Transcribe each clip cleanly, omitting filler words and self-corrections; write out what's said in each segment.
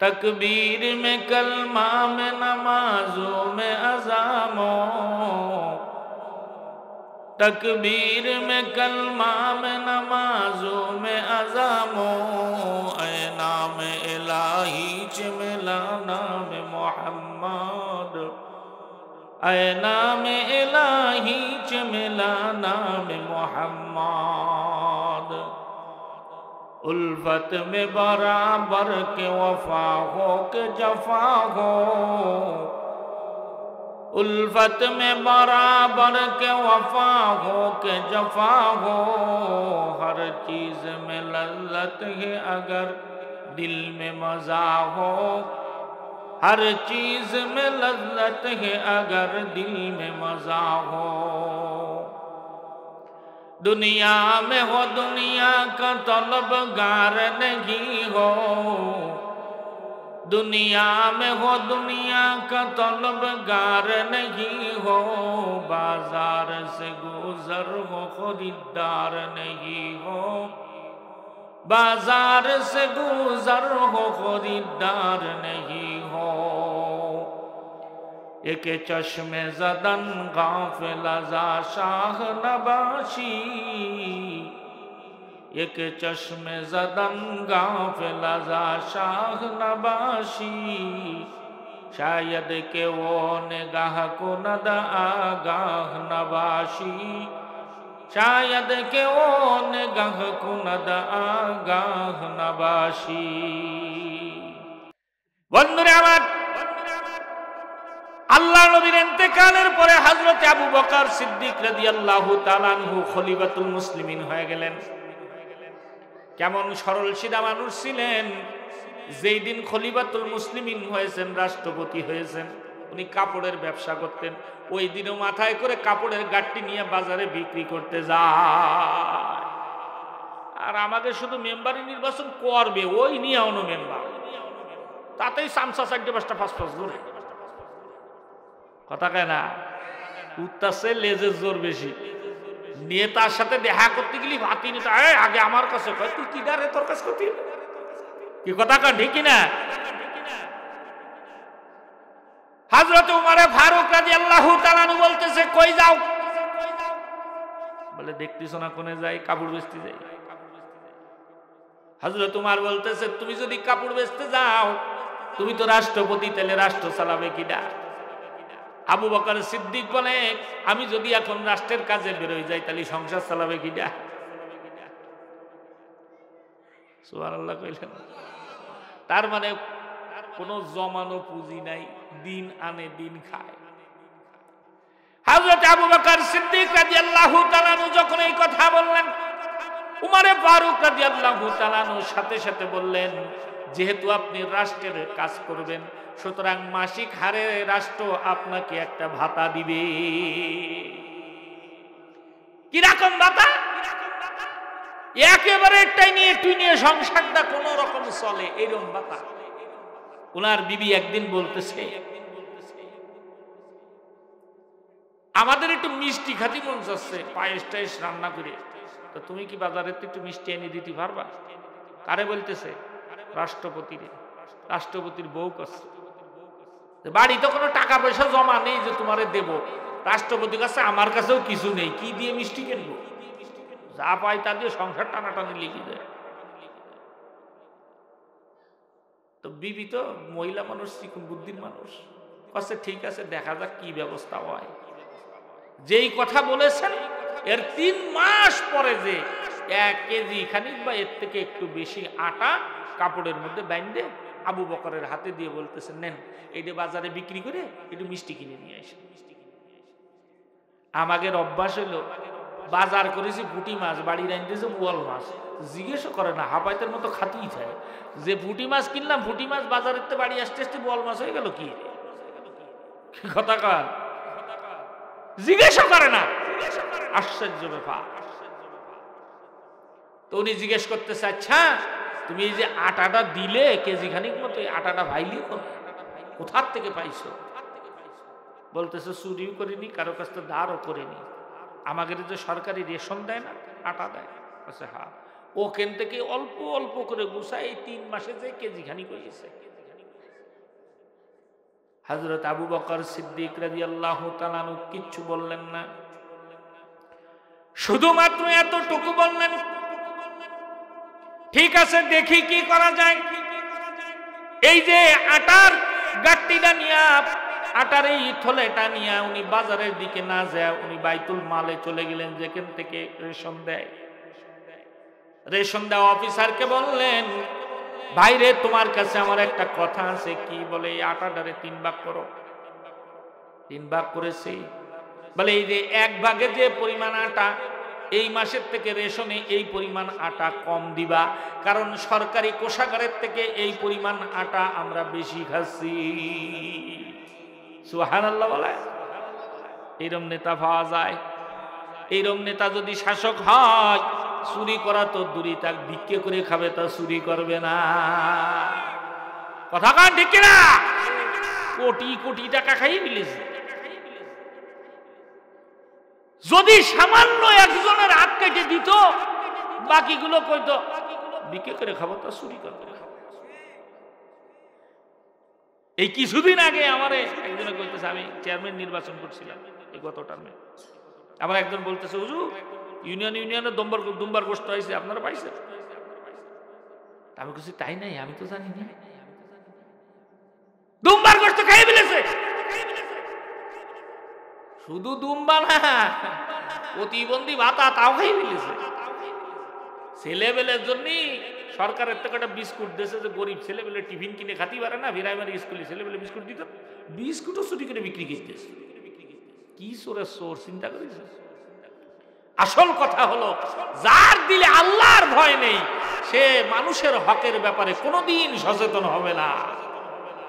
तकबीर में कलमा में नमाजों में अज़ामों, तकबीर में कलमा में नमाजों में अज़ामों, ऐ नाम इलाही च मिला नाम मोहम्मद, ऐ नाम इलाही च मिला नाम मोहम्मद। उल्फत में बराबर के वफा हो के जफा हो, उल्फत में बराबर के वफा हो के जफा हो, हर चीज में लज्जत है अगर दिल में मजा हो, हर चीज में लज्जत है अगर दिल में मजा हो। दुनिया में हो दुनिया का तलबगार नहीं हो, दुनिया में हो दुनिया का तलबगार नहीं हो, बाजार से गुजर हो खरीदार नहीं हो, बाजार से गुजर हो खरीदार नहीं हो। एक चश्मे ज़दन गाफिल ज़ा शाह नबाशी, एक चश्मे ज़दन गाफिल ज़ा शाह नबाशी, शायद के वो निगाह को नद आगाह नबाशी, शायद के वो निगाह को नद आगाह नबाशी। বন্ধুরা আমার, আল্লাহ নবীর ইন্তেকালের পরে হযরত আবু বকর সিদ্দিক রাদিয়াল্লাহু তাআলা আনহু খলিফাতুল মুসলিমিন হয়ে গেলেন। কেমন সরল সিধা মানুষ ছিলেন। যেই দিন খলিফাতুল মুসলিমিন হয়েছেন, রাষ্ট্রপতি হয়েছেন, উনি কাপড়ের ব্যবসা করতেন। ওই দিনও মাথায় করে কাপড়ের গাঁটটি নিয়ে বাজারে বিক্রি করতে যায়। আর আমাকে শুধু মেম্বারই নির্বাচন করবে, ওই নিয়ে অন্য মেম্বার, তাতেই সামসা 4-5টা ফাঁস ধরে কথা কয় না। উত্তাসে লেজের জোর বেশি। নেতার সাথে দেখা করতে গেলি ভাতি নেতা আগে আমার কাছে কয়, তুই কি ডারে তোর কাছে করতে, কি কথা কয় ঠিক না? হযরত উমর ফারুক রাদিয়াল্লাহু তাআলা আনহু বলতেছে, কই যাও? বলে দেখতেছো না কোনে যাই? কাপড় বেচতে যাই। হযরত উমর বলতেছে, তুমি যদি কাপড় বেচতে যাও, তুমি তো রাষ্ট্রপতি, তাহলে রাষ্ট্র চালাবে কিনা? আবু বকর সিদ্দিক বলে, আমি যদি এখন রাষ্ট্রের কাজে বেরোয় যাই, তাহলে সংসার চালাবে কিনা? সুবহানাল্লাহ কইলেন। তার মানে কোন জমানো পুঁজি নাই, দিন আনে দিন খায়। হযরত আবু বকর সিদ্দিক রাদিয়াল্লাহু তাআলা আনহু যখন এই কথা বললেন, উমর ফারুক রাদিয়াল্লাহু তাআলা আনহু সাথে সাথে বললেন, যেহেতু আপনি রাষ্ট্রের কাজ করবেন, সুতরাং মাসিক হারে রাষ্ট্র আপনাকে একটা ভাতা দিবে। কিরকম ভাতা? একেবারে টুইনিয়ে সংসারটা কোন রকম চলে, এরকম ভাতা। ওনার বিবি একদিন বলতেছে, আমাদের একটু মিষ্টি খাতি মন যাচ্ছে, পায়েস টায়েস রান্না করে, তো তুমি কি বাজারে একটু মিষ্টি এনে দিতে পারবা? কারে বলতেছে? রাষ্ট্রপতিরে। রাষ্ট্রপতির বউ কাছে। বাড়িতে কোনো টাকা পয়সা জমা নেই যে তোমারে দেব, রাষ্ট্রপতির কাছে আমার কাছেও কিছু নেই, কি দিয়ে মিষ্টি কিনবো? যা পাই তা দিয়ে সংসার টানাটানি লিখে দেয়। তো বিবি তো মহিলা মানুষ, চিকন বুদ্ধির মানুষ, কাছে ঠিক আছে, দেখা যাক কি ব্যবস্থা হয়। যেই কথা বলেছেন, এর 3 মাস পরে যে 1 কেজি খানিক বা এর থেকে একটু বেশি আটা কাপড়ের মধ্যে বাইন্ধে আবু বকরের হাতে দিয়ে বলতেছেন, নেন, এইটা বাজারে বিক্রি করে একটু মিষ্টি কিনে নিয়ে আসেন। আমাদের অভ্যাস হলো, বাজার করেছি পুঁটি মাছ, বাড়ি রাঁধতেছে বোয়াল মাছ, জিজ্ঞেসও করে না, হাঁপাইতের মতো খাতেই যায়। যে পুঁটি মাছ কিনলাম, পুঁটি মাছ বাজারের বাড়ি আসতে আসতে বোয়াল মাছ হয়ে গেল, কি কথা কার? জিজ্ঞেসও করে না। আশ্চর্য ব্যাপার। তো উনি জিজ্ঞেস করতেছে, আচ্ছা তুমি এই যে আটাটা দিলে কেজি খানিক মতো, আটাটা ভাইলি কোথার থেকে পাইছো? বলতেছে, চুরিও করিনি, কারো কাছ থেকে ধারও করিনি, আমাদের যে সরকারি রেশন দেয় না, আটা দেয়। আচ্ছা হ্যাঁ, ওখান থেকে অল্প অল্প করে গুছাই 3 মাসে যে কেজি খানিক হয়েছে। হযরত আবু বকর সিদ্দিক রাদিয়াল্লাহু তাআলা আনহু কিচ্ছু বললেন না, শুধুমাত্র এতটুকু বললেন, ঠিক আছে দেখি কি করা যায়। এই যে আটার গাট্টিটা নিয়ে, আটার এই থলেটা নিয়ে উনি বাজারের দিকে না যায় উনি বাইতুল মালে চলে গেলেন, যেখান থেকে রেশন দেয়। রেশন দেওয়া অফিসারকে বললেন, ভাইরে তোমার কাছে আমার একটা কথা আছে। কি? বলে এই আটাটারে 3 ভাগ করো। 3 ভাগ করেছে। বলে এই যে 1 ভাগে যে পরিমাণ আটা, এই মাসের থেকে রেশনে এই পরিমাণ আটা কম দিবা, কারণ সরকারি কোষাগারের থেকে এই পরিমাণ আটা আমরা বেশি খাচ্ছি। সুবহানাল্লাহ বলে। এইরকম নেতা পাওয়া যায়। এইরকম নেতা যদি শাসক হয়, চুরি করা তো দূরই থাক, ভিক্ষে করে খাবে, তা চুরি করবে না। কথা কান ঠিক কিনা? কোটি কোটি টাকা খাইয়ে ফেলেছে। যদি সামান্য একজনের হাত কেটে দিত, বাকিগুলো কইতো ভিক্ষে করে খাবো, তা চুরি করবে না। এই কিছুদিন আগে আমারে একজনে কইতেছে, আমি চেয়ারম্যান নির্বাচন করছিলাম এই গত টার্মে, আমার একজন বলতেছে, হুজুর ইউনিয়নে দুম্বার গোশত হয়েছে, আপনারা পাইছেন? আমি বলছি তাই নাই, আমি তো জানি না। দুম্বার গোশত খাইয়ে ফেলেছে। শুধু দুম্বা না, প্রতিবন্ধী ভাতা তাও খাইয়ে ফেলেছে। ছেলেবেলের জন্য সরকারের থেকে একটা বিস্কুট দিয়েছে, যে গরিব ছেলেবেলে টিফিন কিনে খাতে পারে না, প্রাইমারি স্কুলে ছেলেবেলে বিস্কুট দিত, বিস্কুটও চুরি করে বিক্রি করতেছে। কি চোরের চোর, চিন্তা করেছে? আসল কথা হলো, যার দিলে আল্লাহর ভয় নেই, সে মানুষের হকের ব্যাপারে কোনোদিন সচেতন হবে না।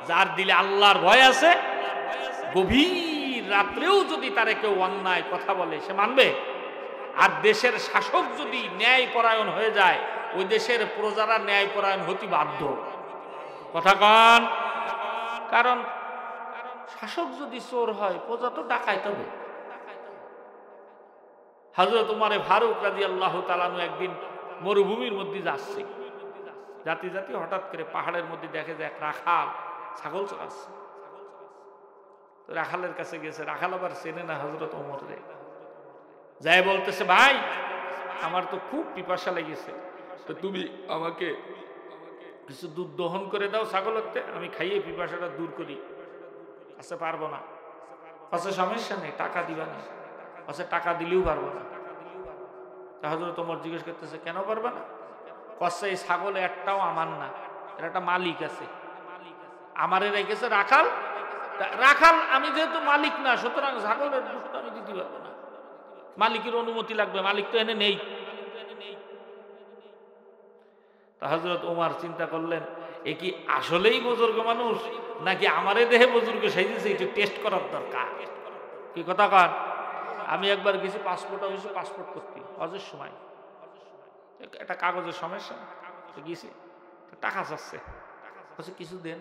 যার দিলে আল্লাহর ভয় আছে, গভীর রাত্রেও যদি তারে কেউ অন্যায় কথা বলে সে মানবে। আর দেশের শাসক যদি ন্যায় পরায়ণ হয়ে যায়, ওই দেশের প্রজারা ন্যায় পরায়ণ হতে বাধ্য। কথা কন। কারণ শাসক যদি চোর হয়, প্রজা তো ডাকাইত হবে। হযরত উমরে ফারুক রাদিয়াল্লাহু তাআলা আনহু একদিন মরুভূমির মধ্যে যাচ্ছে, জাতি জাতি হঠাৎ করে পাহাড়ের মধ্যে দেখে যে এক রাখাল ছাগল চড়াচ্ছে। তো রাখালের কাছে গেছে, রাখাল আবার চেনে না হযরত ওমরে, যাই বলতেছে, ভাই আমার তো খুব পিপাসা লেগেছে, তো তুমি আমাকে কিছু দুধ দহন করে দাও ছাগলতে, আমি খাইয়ে পিপাসাটা দূর করি। আচ্ছা পারবো না। আচ্ছা সমস্যা নেই, টাকা দিবা না। আচ্ছা টাকা দিলেও পারবো না। হযরত ওমর জিজ্ঞেস করতেছে, কেন পারবে না? কচ্ছে এই ছাগল একটাও আমার না, এর একটা মালিক আছে, আমারে রেখেছে রাখাল। রাখাল আমি যেহেতু মালিক না, সুতরাং ছাগলের দুধ আমি দিতে পারবো না, মালিকের অনুমতি লাগবে, মালিক তো এনে নেই। তা হযরত ওমর চিন্তা করলেন, এ কি আসলেই বুজুর্গ মানুষ, নাকি আমারে দেহে বুজুর্গ সাইজেছে, একটু টেস্ট করার দরকার। কি কথা কন? আমি একবার গেছি পাসপোর্ট অফিসে পাসপোর্ট করতে, হজের সময় একটা কাগজের সমস্যা গেছি, টাকা চাচ্ছে, কিছু দেন।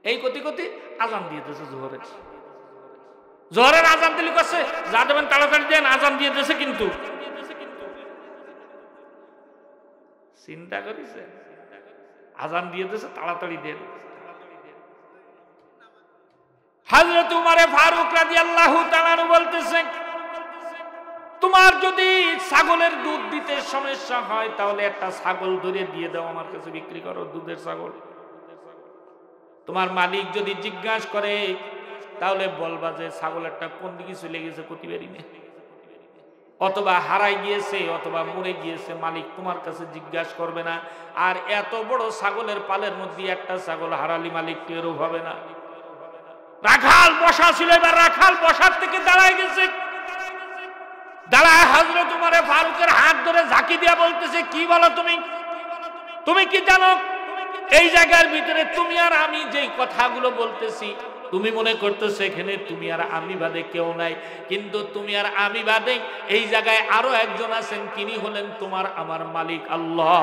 এই কতি কতি আজান দিয়ে দিয়েছে জোহরের। জোহরের আজান দিলে করছে, যা দেবেন তাড়াতাড়ি দেন, আজান দিয়ে দিয়েছে। কিন্তু চিন্তা করেছে, আজান দিয়ে দিয়েছে, তাড়াতাড়ি দেন। হযরত উমরে ফারুক রাদিয়াল্লাহু তাআলা আনহু বলতেছেন, তোমার যদি ছাগলের দুধ দিতে সমস্যা হয়, তাহলে একটা ছাগল ধরে দিয়ে দাও, আমার কাছে বিক্রি করো, দুধের ছাগল। তোমার মালিক যদি জিজ্ঞাসা করে, তাহলে বলবা যে ছাগলেরটা কোন দিকে চলে গেছে প্রতিবারই নেই, অথবা হারাই গিয়েছে, অথবা মরে গিয়েছে, মালিক তোমার কাছে জিজ্ঞাসা করবে না। আর এত বড় ছাগলের পালের মধ্যে একটা ছাগল হারালি মালিক টেরও হবে না। রাখাল বসা ছিল, এবার রাখাল বসার থেকে দাঁড়ায় গেছে। দাঁড়ায় হযরত উমরে ফারুকের হাত ধরে ঝাঁকি দিয়া বলতেছে, কি বলো তুমি? তুমি কি জানো এই জায়গার ভিতরে তুমি আর আমি যেই কথাগুলো বলতেছি, তুমি মনে করতেছো এখানে তুমি আর আমি বাদে কেউ নাই, কিন্তু তুমি আর আমি বাদে এই জায়গায় আরো একজন আছেন, তিনি হলেন তোমার আমার মালিক আল্লাহ।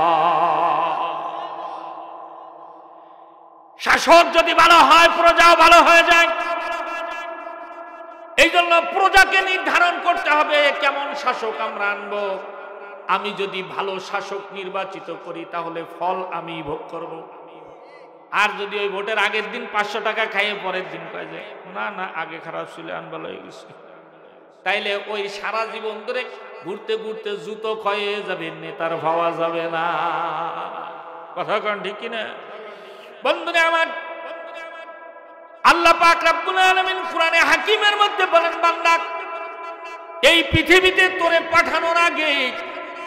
শাসক যদি ভালো হয়, প্রজাও ভালো হয়ে যায়। এই জন্য প্রজাকে নির্ধারণ করতে হবে কেমন শাসক আমরা আনবো। আমি যদি ভালো শাসক নির্বাচিত করি, তাহলে ফল আমি ভোগ করব। আর যদি ওই ভোটের আগের দিন 500 টাকা খাইয়ে পরের দিন কয় যে না না আগে খারাপ ছিল আন ভালো হয়ে গেছে, তাইলে ওই সারা জীবন ধরে ঘুরতে ঘুরতে জুতো ক্ষয়ে যাবে, নেতার ভাবা যাবে না। কথা কন ঠিক কিনা বন্ধুরা আমার? আল্লাহ পাক রব্বুল আলামিন কোরআনে হাকিমের মধ্যে বলেন, বান্দা এই পৃথিবীতে তোরে পাঠানোর আগে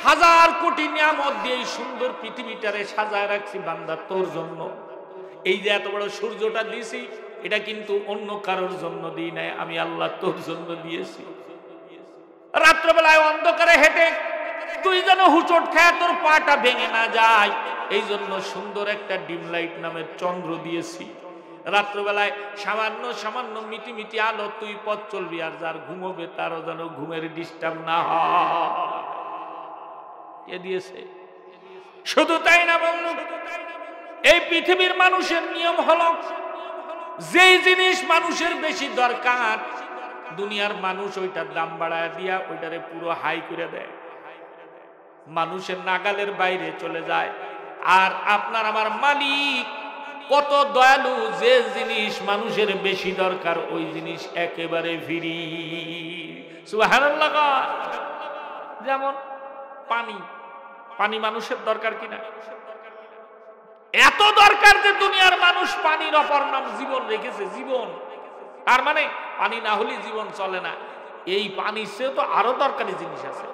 হাজার কোটি নিয়ামত দিয়ে এই সুন্দর পৃথিবীটারে সাজায় রাখছি বান্দা তোর জন্য। এই যে এত বড় সূর্যটা দিয়েছি এটা কিন্তু অন্য কারোর জন্য দিই নাই, আমি আল্লাহ তোর জন্য দিয়েছি। রাত্রবেলায় অন্ধকারে হেঁটে তুই যেন হুচট খায় তোর পাটা ভেঙে না যায়, এই জন্য সুন্দর একটা ডিম লাইট নামের চন্দ্র দিয়েছি। রাত্রবেলায় সামান্য সামান্য মিটি মিটি আলো তুই পথ চলবি, আর যার ঘুমোবে তারও যেন ঘুমের ডিস্টার্ব না হয়, কে দিয়েছে? শুধু তাই না বন্ধু, এই পৃথিবীর মানুষের নিয়ম হলো যেই জিনিস মানুষের বেশি দরকার দুনিয়ার মানুষ ওইটার দাম বাড়ায় দিয়া ওইটারে পুরো হাই করে দেয়, মানুষের নাগালের বাইরে চলে যায়। আর আপনার আমার মালিক কত দয়ালু, যে জিনিস মানুষের বেশি দরকার ওই জিনিস একেবারে ফ্রি। সুবহানাল্লাহ। যেমন পানি, পানি মানুষের দরকার কিনা? এত দরকার যে দুনিয়ার মানুষ পানির অপর নাম জীবন রেখেছে, জীবন। তার মানে পানি না হলে জীবন চলে না। এই পানি সে তো আরো দরকারি জিনিস আছে।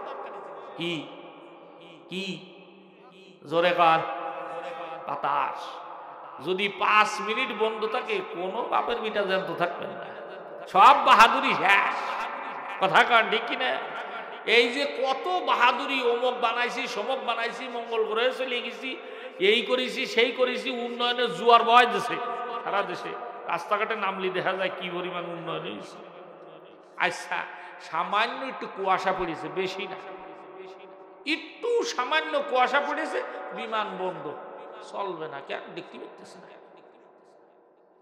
কি কি? জোরে কান। বাতাস। যদি 5 মিনিট বন্ধ থাকে কোনো বাপের মিটা জ্যান্ত থাকবেন না, সব বাহাদুরি শেষ। কথা কান ঠিক কিনা? এই যে কত বাহাদুরি, অমুক বানাইছি সমক বানাইছি, মঙ্গল গ্রহে চলে গেছি, এই করেছি সেই করেছি, উন্নয়নের জোয়ার বয় দেশে, সারা দেশে রাস্তাঘাটে নামলি দেখা যায় কি পরিমাণ উন্নয়ন হয়েছে। আচ্ছা সামান্য একটু কুয়াশা পড়েছে, বেশি না, একটু সামান্য কুয়াশা পড়েছে, বিমান বন্ধ, চলবে না, কেন দেখতে পাচ্ছেন না?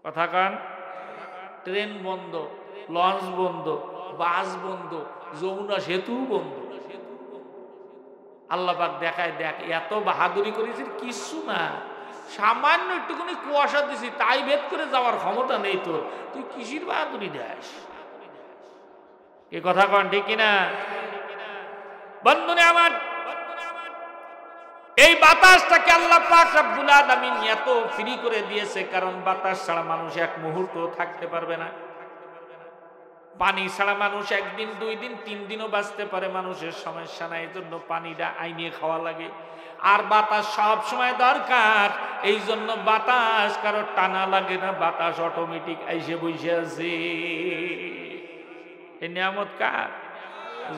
কথা কান। ট্রেন বন্ধ, লঞ্চ বন্ধ, বাস বন্ধ, যমুনা সেতু বন্ধ। আল্লাহ পাক দেখায়, দেখ এত বাহাদুরি করেছিস কিছু না, সামান্য একটুখানি কুয়াশা দিছি তাই ভেদ করে যাওয়ার ক্ষমতা নেই তোর, তুই কিসির বাহাদুরি দেস? এ কথা কন ঠিক কিনা বন্ধুরে আমার? এই বাতাসটাকে আল্লাহ পাক রব্বুল আলামিন এত ফ্রি করে দিয়েছে, কারণ বাতাস ছাড়া মানুষ এক মুহূর্ত থাকতে পারবে না। পানি ছাড়া মানুষ 1 দিন 2 দিন 3 দিনও বাঁচতে পারে, মানুষের সমস্যা নাই, এই জন্য পানিটা আইনিয়ে খাওয়া লাগে। আর বাতাস সব সময় দরকার, এই জন্য বাতাস কারো টানা লাগে না, বাতাস অটোমেটিক আইসে বসে আছে। এই নিয়ামত কার?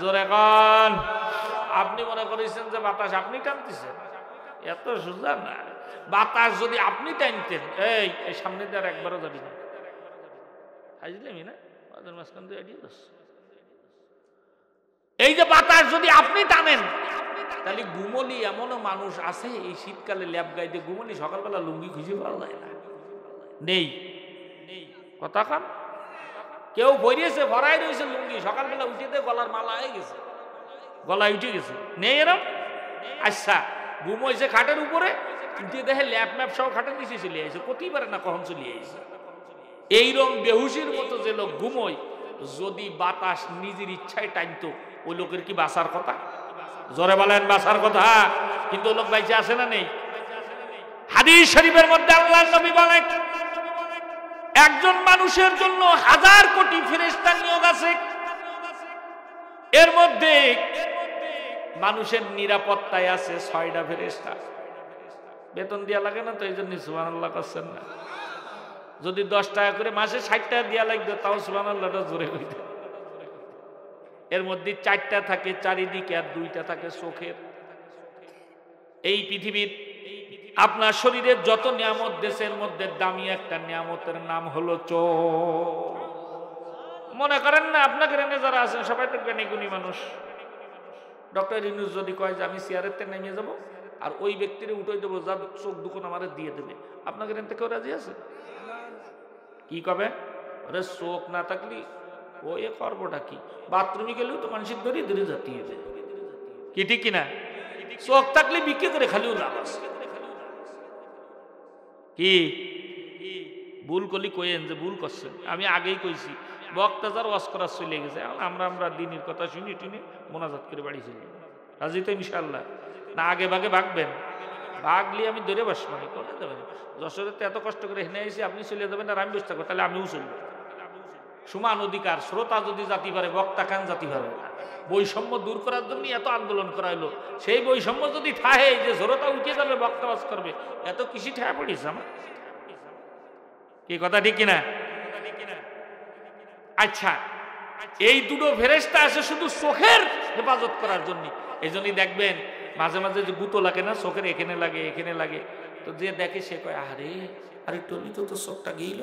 জোরে কন। আপনি মনে করেছেন যে বাতাস আপনি টানতেছেন, এত সোজা না। বাতাস যদি আপনি টানতেন, এই সামনে দিয়ে আর একবারও যাবি না, বুঝলেন না? এই যে বাতাস যদি আপনি টানেন, তাহলে গুমলি এমনও মানুষ আছে এই শীতকালে ল্যাব গাইতে গুমলি সকালবেলা লুঙ্গি খুঁজে পাওয়া যায় না, নেই। কথা কান। কেউ ভরিয়েছে ভরাই রয়েছে লুঙ্গি, সকালবেলা উঠে দিয়ে গলার মালা হয়ে গেছে, গলায় উঠে গেছে, নেই এরম। আচ্ছা ঘুম হয়েছে খাটের উপরে, উঠে দেখে ল্যাপ ম্যাপ সব খাটের নিচে চলে আসে, করতেই পারে না কখন চলে আসে। এইরকম বেহুশির মতো যে লোক ঘুমোয়, যদি বাতাস নিজের ইচ্ছায় টানতো, ওই লোকের কি বাঁচার কথা? জোরে বলেন বাঁচার কথা। কিন্তু লোক বাইচে আসে না নেই? হাদিস শরীফের মধ্যে আল্লাহর নবী বলেন, একজন মানুষের জন্য 1000 কোটি ফেরেশতা নিয়োগ আছে, এর মধ্যে মানুষের নিরাপত্তায় আছে 6টা ফেরেশতা। বেতন দেয়া লাগে না তো, এই জন্য সুবহানাল্লাহ করছেন না। যদি 10 টাকা করে মাসে 60 টাকা দেওয়া লাগবে, তাও সুবহানাল্লাহটা জোরে হইতো। এর মধ্যে 4টা থাকে চারিদিকে, আর 2টা থাকে চোখের। এই পৃথিবীর আপনার শরীরের যত নিয়ামত দেশের মধ্যে দামি একটা নিয়ামতের নাম হলো চোখ। মনে করেন না আপনাকে রেনে যারা আছেন সবাই তো জ্ঞানী গুণী মানুষ। ডক্টর ইউনূস যদি কয় যে আমি চেয়ারেতে নেমে যাব আর ওই ব্যক্তিরে উঠে দেবো, যার চোখ দুখন আমারে দিয়ে দেবে, আপনাকে রেন থেকে রাজি আছে? কি কবে? ওরে চোখ না থাকলি ও এ করবোটা কি? বাথরুমে গেলেও তো মানুষের ধরে ধরে যেতে হবে, কি ঠিক কিনা? চোখ থাকলে বিক্রি করে খালিও লাভ আছে। কি ভুল করলি কইেন যে ভুল করছেন, আমি আগেই কইছি বক্তা যার ওয়াজ করার চলে গেছে, আমরা দিনের কথা শুনি টুনি মোনাজাত করে বাড়ি চলে রাজি তো ইনশাল্লাহ না? আগে ভাগে ভাগবেন, ভাগলি আমি ধরে বসবো না, করে দেবেন। যশোরেতে এত কষ্ট করে হেনে এসে আপনি চলে যাবেন আর আমি বসে থাকবো, তাহলে আমিও চলবো। সমান অধিকার, শ্রোতা যদি জাতি পারে বক্তা কান জাতি পারে না। বৈষম্য দূর করার জন্য এত আন্দোলন করা হলো, সেই বৈষম্য যদি ঠাহে যে শ্রোতা উঠে যাবে বক্তা বাস করবে, এত কৃষি ঠায়া পড়িস আমার কি কথা ঠিক কিনা? আচ্ছা, এই দুটো ফেরেশতা আসে শুধু চোখের হেফাজত করার জন্য। এই জন্যই দেখবেন মাঝে মাঝে যে গুঁতো লাগে না চোখের, এখানে লাগে এখানে লাগে, তো যে দেখে সে কয় আরে আরে টলি তো চোখটা গেইল,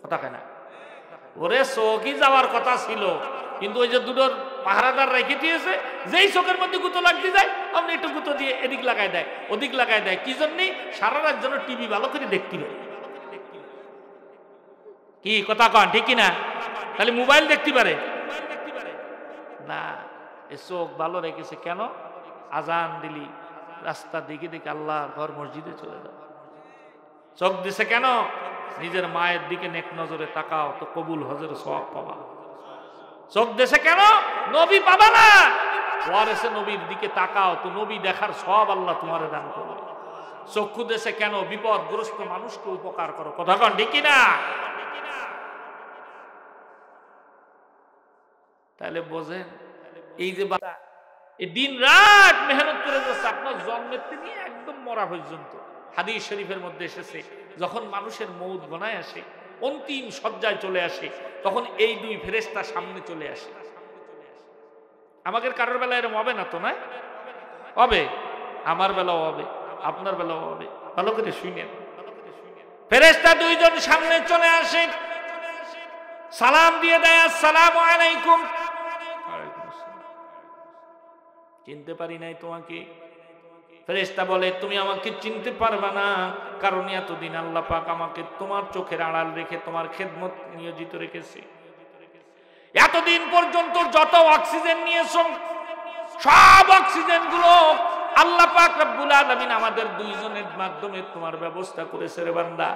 কথা কেন? ওরে চোখই যাওয়ার কথা ছিল, কিন্তু ওই যে দুটোর পাহারাদার রেখে দিয়েছে, যেই চোখের মধ্যে গুঁতো লাগতে যায় অমনি একটু গুঁতো দিয়ে এদিক লাগাই দেয় ওদিক লাগাই দেয়। কি জন্যে? সারা রাত যেন টিভি ভালো করে দেখতে হবে। কি কথা কন ঠিক কিনা? তাহলে মোবাইল দেখতে পারে না, এ চোখ ভালো রেখেছে কেন? আজান দিলি রাস্তা দিকে দিকে আল্লাহ ঘর মসজিদে চলে যাও। চোখ দিছে কেন? নিজের মায়ের দিকে নেক নজরে তাকাও তো কবুল হজের সওয়াব পাবা। চোখ দিছে কেন? নবী পাবা না, ওয়ারেসে নবীর দিকে তাকাও তো নবী দেখার সওয়াব আল্লাহ তোমারে দান করবে। চক্ষু দেশে কেন? বিপদগ্রস্ত মানুষকে উপকার করো, কথা কন ঠিক কিনা? তাহলে বোঝেন এই যে দিন রাত মেহনত করে যাচ্ছে আপনার জন্মের থেকে একদম মরা পর্যন্ত। হাদিস শরীফের মধ্যে এসেছে যখন মানুষের মৌত গনায় আসে, অন্তিম শয্যায় চলে আসে, তখন এই দুই ফেরেশতা সামনে চলে আসে। আমাদের কারোর বেলায় এরকম হবে না তো? না হবে, আমার বেলাও হবে, আপনার বেলাও হবে। ভালো করে শুনেন, ফেরেশতা দুইজন সামনে চলে আসে, সালাম দিয়ে দেয় আসসালামু আলাইকুম। চিনতে পারি নাই তোমাকে। ফেরেশতা বলে তুমি আমাকে চিনতে পারবা না, কারণ এতদিন আল্লাহ পাক আমাকে তোমার চোখের আড়াল রেখে তোমার খেদমত নিয়োজিত রেখেছে। এতদিন পর্যন্ত যত অক্সিজেন নিয়েছো সব অক্সিজেন গুলো আল্লাহ পাক রব্বুল আলামিন আমাদের দুইজনের মাধ্যমে তোমার ব্যবস্থা করেছে রে বান্দা।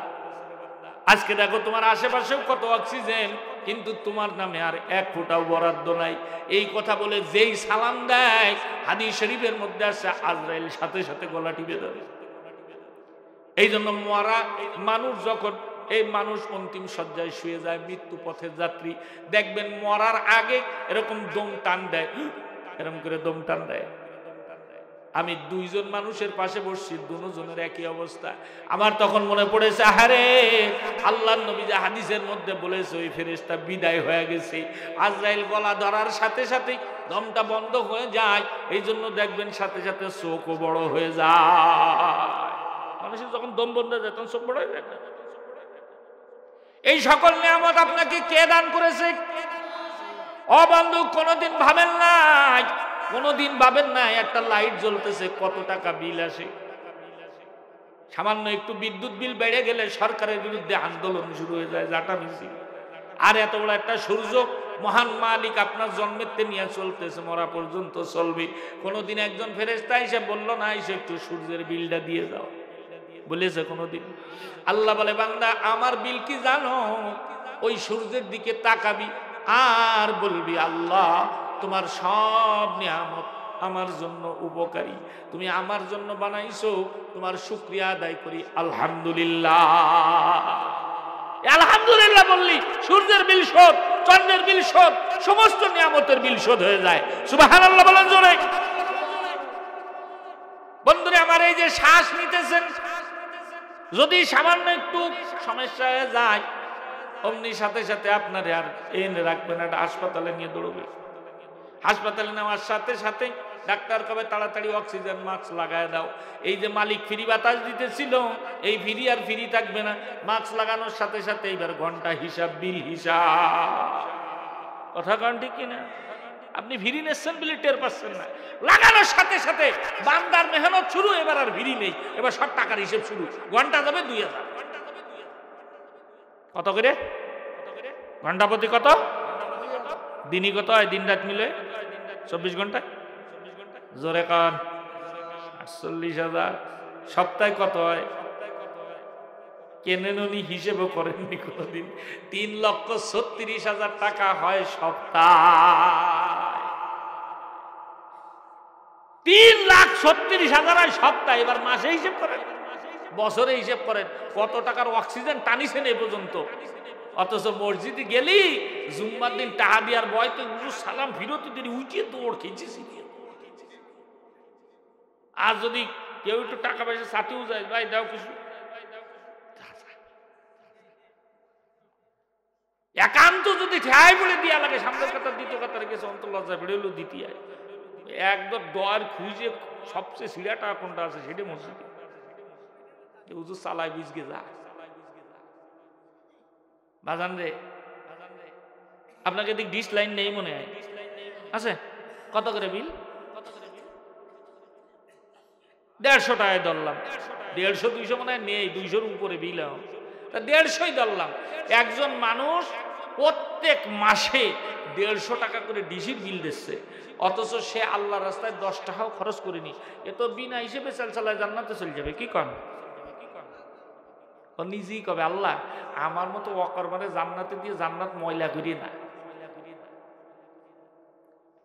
আজকে দেখো তোমার আশেপাশেও কত অক্সিজেন, কিন্তু তোমার নামে আর এক ফোঁটাও বরাদ্দ নাই। এই কথা বলে যেই সালাম দেয়, হাদিস শরীফের মধ্যে আছে আজরাইল সাথে সাথে গলা টিপে ধরে। এই জন্য মরা মানুষ যখন এই মানুষ অন্তিম শয্যায় শুয়ে যায়, মৃত্যু পথের যাত্রী দেখবেন মরার আগে এরকম দম টান দেয়, এরকম করে দম টান দেয়। আমি দুইজন মানুষের পাশে বসছি, দুজনের একই অবস্থা। আমার তখন মনে পড়েছে আহারে আল্লাহর নবী যে হাদিসের মধ্যে বলেছে ওই ফেরেশতা বিদায় হয়ে গেছে, আজরাইল গলা ধরার সাথে সাথে দমটা বন্ধ হয়ে যায়। এই জন্য দেখবেন সাথে সাথে চোখও বড় হয়ে যায়। মানুষের যখন দম বন্ধ হয়ে যায় তখন চোখ বড় হয়ে যায়। এই সকল নিয়ামত আপনাকে কে দান করেছে? ও বন্ধু, কোনদিন ভাবেন নাই, কোনদিন ভাবেন না একটা লাইট জ্বলতেছে কত টাকা বিল আসে? সামান্য একটু বিদ্যুৎ বিল বেড়ে গেলে সরকারের বিরুদ্ধে আন্দোলন শুরু হয়ে যায়, জাটা মিছিল। আর এত বড় একটা সূর্য মহান মালিক আপনার জন্মেতে নিয়ে চলতেছে, মরা পর্যন্ত চলবে। কোনদিন একজন ফেরেশতা এসে বলল না এসে একটু সূর্যের বিলটা দিয়ে যাও? বলেছে কোনদিন? আল্লাহ বলে বান্দা আমার বিল কি জানো? ওই সূর্যের দিকে তাকাবি আর বলবি আল্লাহ তোমার সব নিয়ামত আমার জন্য উপকারী, তুমি আমার জন্য বানাইছো, তোমার শুকরিয়া আদায় করি আলহামদুলিল্লাহ। আলহামদুলিল্লাহ বললি সূর্যের বিল শোধ, চন্দ্রের বিল শোধ, সমস্ত নিয়ামতের বিল শোধ হয়ে যায়। সুবহানাল্লাহ বলেন জোরে। বন্ধুরা আমার, এই যে শ্বাস নিতেছেন, যদি সামান্য একটু সমস্যা হয়ে যায় অমনি সাথে সাথে আপনার আর এনে রাখবেন, একটা হাসপাতালে নিয়ে দৌড়বে। হাসপাতালে নেওয়ার সাথে সাথে ডাক্তার কবে তাড়াতাড়ি অক্সিজেন মাস্ক লাগায় দাও। এই যে মালিক ফ্রি বাতাস দিতেছিল, এই ফ্রি আর ফ্রি থাকবে না। মাস্ক লাগানোর সাথে সাথে এইবার ঘন্টা হিসাব, বিল হিসাব, কথা কন ঠিক কিনা? আপনি ফ্রি নিচ্ছেন বলে টের পাচ্ছেন না, লাগানোর সাথে সাথে বান্দার মেহনত শুরু। এবার আর ফ্রি নেই, এবার সব টাকার হিসেব শুরু। ঘন্টা যাবে 2000, কত করে ঘন্টা প্রতি? কত দিনই কত হয়? দিন রাত মিলে 24 ঘন্টা। জোরে কান 48,000। সপ্তাহে কত হয়? কেনেন উনি হিসেবও করেননি কোনোদিন। 3,36,000 টাকা হয় সপ্তাহ, 3,36,000 হয় সপ্তাহ। এবার মাসে হিসেব করেন, বছরে হিসেব করেন কত টাকার অক্সিজেন টানিছেন এ পর্যন্ত। অথচ মসজিদে গেলি জুম্মার দিন টাকা দিয়ার বয় তো সালাম ফিরত দিন উঠিয়ে দৌড় খেয়েছিস। আর যদি কেউ একটু টাকা পয়সা সাথেও যায়, ভাই দাও কিছু, একান্ত যদি ঠাই বলে দিয়া লাগে সামনের কথা দ্বিতীয় কথা গেছে অন্তর লজ্জা বেড়ে হলো দ্বিতীয় একদম দর খুঁজে সবচেয়ে সিড়া টাকা কোনটা আছে সেটা মসজিদে হুজুর চালাই বুঝগে যা। বাজান রে, আপনাকে দিক ডিশ লাইন নেই মনে হয় আছে? কত করে বিল? 150 টাকায় ধরলাম। 150-200 মনে হয় নেই, 200-র উপরে বিল। 150ই ধরলাম। একজন মানুষ প্রত্যেক মাসে 150 টাকা করে ডিসির বিল দিচ্ছে, অথচ সে আল্লাহর রাস্তায় 10 টাকাও খরচ করেনি। এ তো বিনা হিসেবে চালায় জান্নাতে চলে যাবে। কি কন? ও নিজেই কবে আল্লাহ আমার মতো অকর্মারে জান্নাতে দিয়ে জান্নাত ময়লা করি না।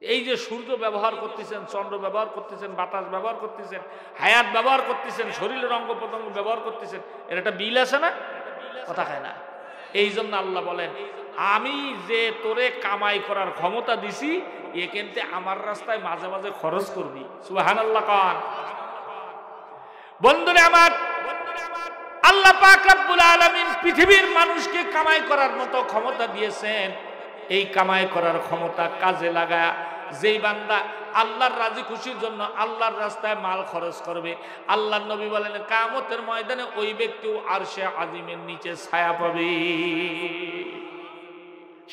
এই যে সূর্য ব্যবহার করতেছেন, চন্দ্র ব্যবহার করতেছেন, বাতাস ব্যবহার করতেছেন, হায়াত ব্যবহার করতেছেন, শরীরের অঙ্গ প্রত্যঙ্গ ব্যবহার করতেছেন, এর একটা বিল আছে না? কথা খায় না। এই জন্য আল্লাহ বলেন আমি যে তোরে কামাই করার ক্ষমতা দিছি এ কিন্তু আমার রাস্তায় মাঝে মাঝে খরচ করবি। সুবহানাল্লাহ কান। বন্ধুরা আমার, আল্লাহ পাক রব্বুল আলামিন পৃথিবীর মানুষকে কামাই করার মতো ক্ষমতা দিয়েছেন। এই কামাই করার ক্ষমতা কাজে লাগায় যেই বান্দা আল্লাহর রাজি খুশির জন্য আল্লাহর রাস্তায় মাল খরচ করবে, আল্লাহর নবী বলেন কিয়ামতের ময়দানে ওই ব্যক্তিও আরশে আজিমের নিচে ছায়া পাবে।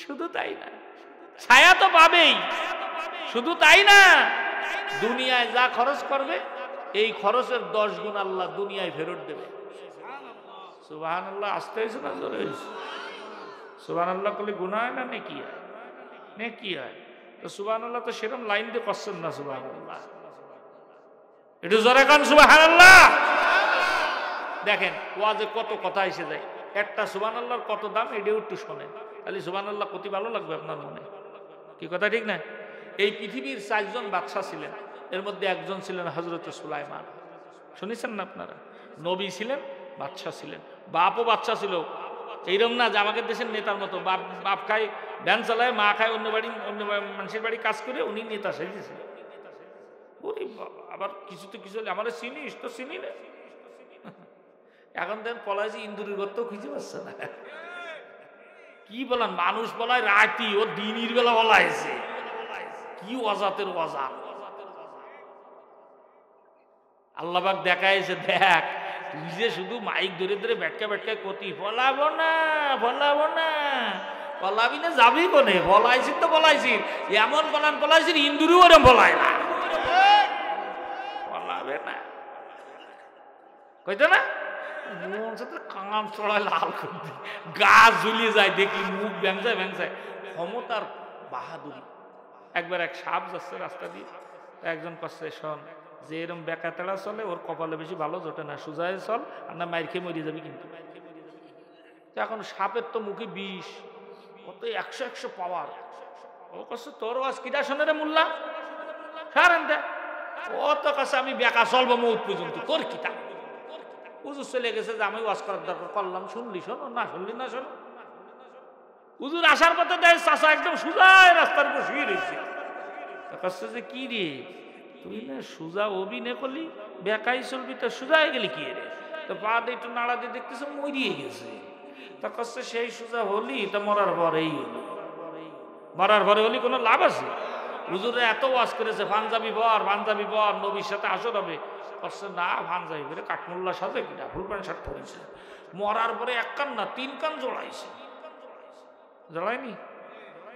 শুধু তাই না, ছায়া তো পাবেই, শুধু তাই না, দুনিয়ায় যা খরচ করবে এই খরচের 10 গুণ আল্লাহ দুনিয়ায় ফেরত দেবে। সুবহানাল্লাহ। আসতে হয়েছে না জোরে হয়েছে? সুবহানাল্লাহ করলে গুনাহ হয় না নেকি হয়? নেকি হয়। তো সুবহানাল্লাহ তো সেরকম লাইন দিয়ে করছেন না। সুবহানাল্লাহ একটু জোরে কান সুবহানাল্লাহ। দেখেন ওয়াজে কত কথা এসে যায়, একটা সুবহানাল্লাহর কত দাম এটাও একটু শোনেন, খালি সুবহানাল্লাহ কত ভালো লাগবে আপনার মনে। কি কথা ঠিক না? এই পৃথিবীর 4 জন বাদশা ছিলেন, এর মধ্যে একজন ছিলেন হযরত সুলাইমান। শুনেছেন না আপনারা? নবী ছিলেন, বাদশা ছিলেন, বাপও বাদশা ছিল। এইরকম না যে আমাদের দেশের নেতার মতো বাপ খায় ভ্যান চালায়, মা খায় অন্য মানুষের বাড়ি কাজ করে, উনি নেতা সেজেছে। আবার কিছু তো কিছু আমার চিনিস তো চিনি না। এখন দেন পলাইছি ইন্দুরের গর্ত খুঁজে পাচ্ছে না। কি বলেন, মানুষ বলায় রাতি, ও দিনের বেলা বলাইছে। কি অজাতের অজাত। আল্লাহ পাক দেখাইছে, দেখ তুই যে শুধু মাইক ধরে ধরে ব্যাটকা ব্যাটকায় কতি ফলাবো না ফলাবো না, ফলাবি না যাবি কোনে? ফলাইছি তো ফলাইছি, এমন ফলান ফলাইছি ইন্দুরও ওরম ফলায় না, ফলাবে না কইতো না। মন সাথে কান চড়ায় লাল করে দিই, গা ঝুলিয়ে যায়, দেখি মুখ ব্যাংসায় ব্যাংসায়। ক্ষমতার বাহাদুরি। একবার এক সাপ যাচ্ছে রাস্তা দিয়ে, একজন কচ্ছে শোন, যে এরম বেকাতেড়া চলে ওর কপালে বেশি ভালো জোটে না, সুজায় চল আর না মাইর খেয়ে মরিয়ে যাবি। কিন্তু এখন সাপের তো মুখে বিষ, কত 100 পাওয়ার। ও কচ্ছে তোর আজ কিটা শোনে রে মোল্লা, সারেন দে। ও তো কাছে আমি বেকা চলবো মৌত পর্যন্ত, তোর কিটা। হুজুর চলে গেছে যে আমি ওয়াজ করার দরকার, করলাম, শুনলি শোনো, না শুনলি না শোনো। হুজুর আসার পথে দেয় চাচা একদম সুজায় রাস্তার উপর শুয়ে রয়েছে। কাছে যে কি রে তুই না সুজা অভিনয় করলি, বেকাই চলবি, তো সুজায় গেলি কি রে? তো পা দিয়ে একটু নাড়া দিয়ে দেখতেছে মরিয়ে গেছে। তা কাছে সেই সুজা হলি, তা মরার পরেই হলি, মরার পরে হলি কোনো লাভ আছে? হুজুরে এত ওয়াজ করেছে পাঞ্জাবি বর পাঞ্জাবি বর, নবীর সাথে আসর হবে। করছে না পাঞ্জাবি পরে কাঠমোল্লার সাথে কিনা ফুল প্যান্ট শার্ট পরেছে। মরার পরে 1 কান না 3 কান জড়াইছে। জড়ায়নি?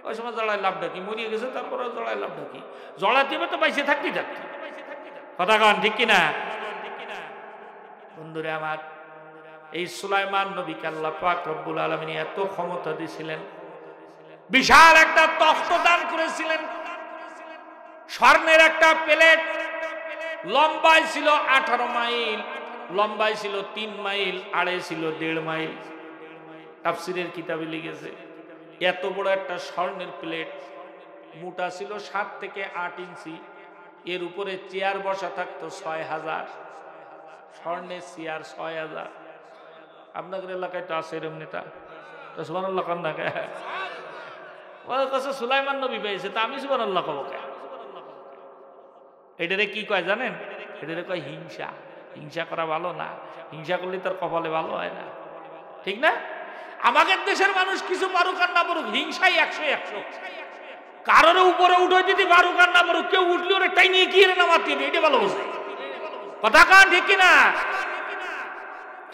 ওই সময় জড়াই লাভটা কি? মরিয়ে গেছে, তারপরে জড়াই লাভটা কি? জড়াতে হবে তো বাইসে থাকতেই থাকতে। কথা কন ঠিক কিনা? বন্ধুরা আমার, এই সুলাইমান নবীকে আল্লাহ পাক রব্বুল আলামিন এত ক্ষমতা দিয়েছিলেন, বিশাল একটা তখ্ত দান করেছিলেন। স্বর্ণের একটা প্লেট, লম্বাই ছিল 18 মাইল, লম্বাই ছিল 3 মাইল, আড়ে ছিল 1.5 মাইল। তাফসিরের কিতাবে লিখেছে এত বড় একটা স্বর্ণের প্লেট, মোটা ছিল 7 থেকে 8 ইঞ্চি, এর উপরে চেয়ার বসা থাকতো 6000, স্বর্ণের চেয়ার 6000। আপনাদের এলাকায় তো আছে এরকম নেতা, তো সুবহানাল্লাহ কান না কে? ওর কাছে সুলাইমান নবী পেয়েছে, তা আমি সুবহানাল্লাহ কব কে? এটারে কি কয় জানেন? এটারে কয় হিংসা। হিংসা করা ভালো না, হিংসা করলে তার কপালে ভালো হয় না, ঠিক না? আমাদের দেশের মানুষ কিছু পারুক আর না পারুক, হিংসাই 100-100। কারোর উপরে উঠে যদি পারুক আর না পারুক, কেউ উঠলে ওরা টাই নিয়ে কি নামাতে হবে, এটা ভালো বোঝে। কথা কান ঠিক কিনা?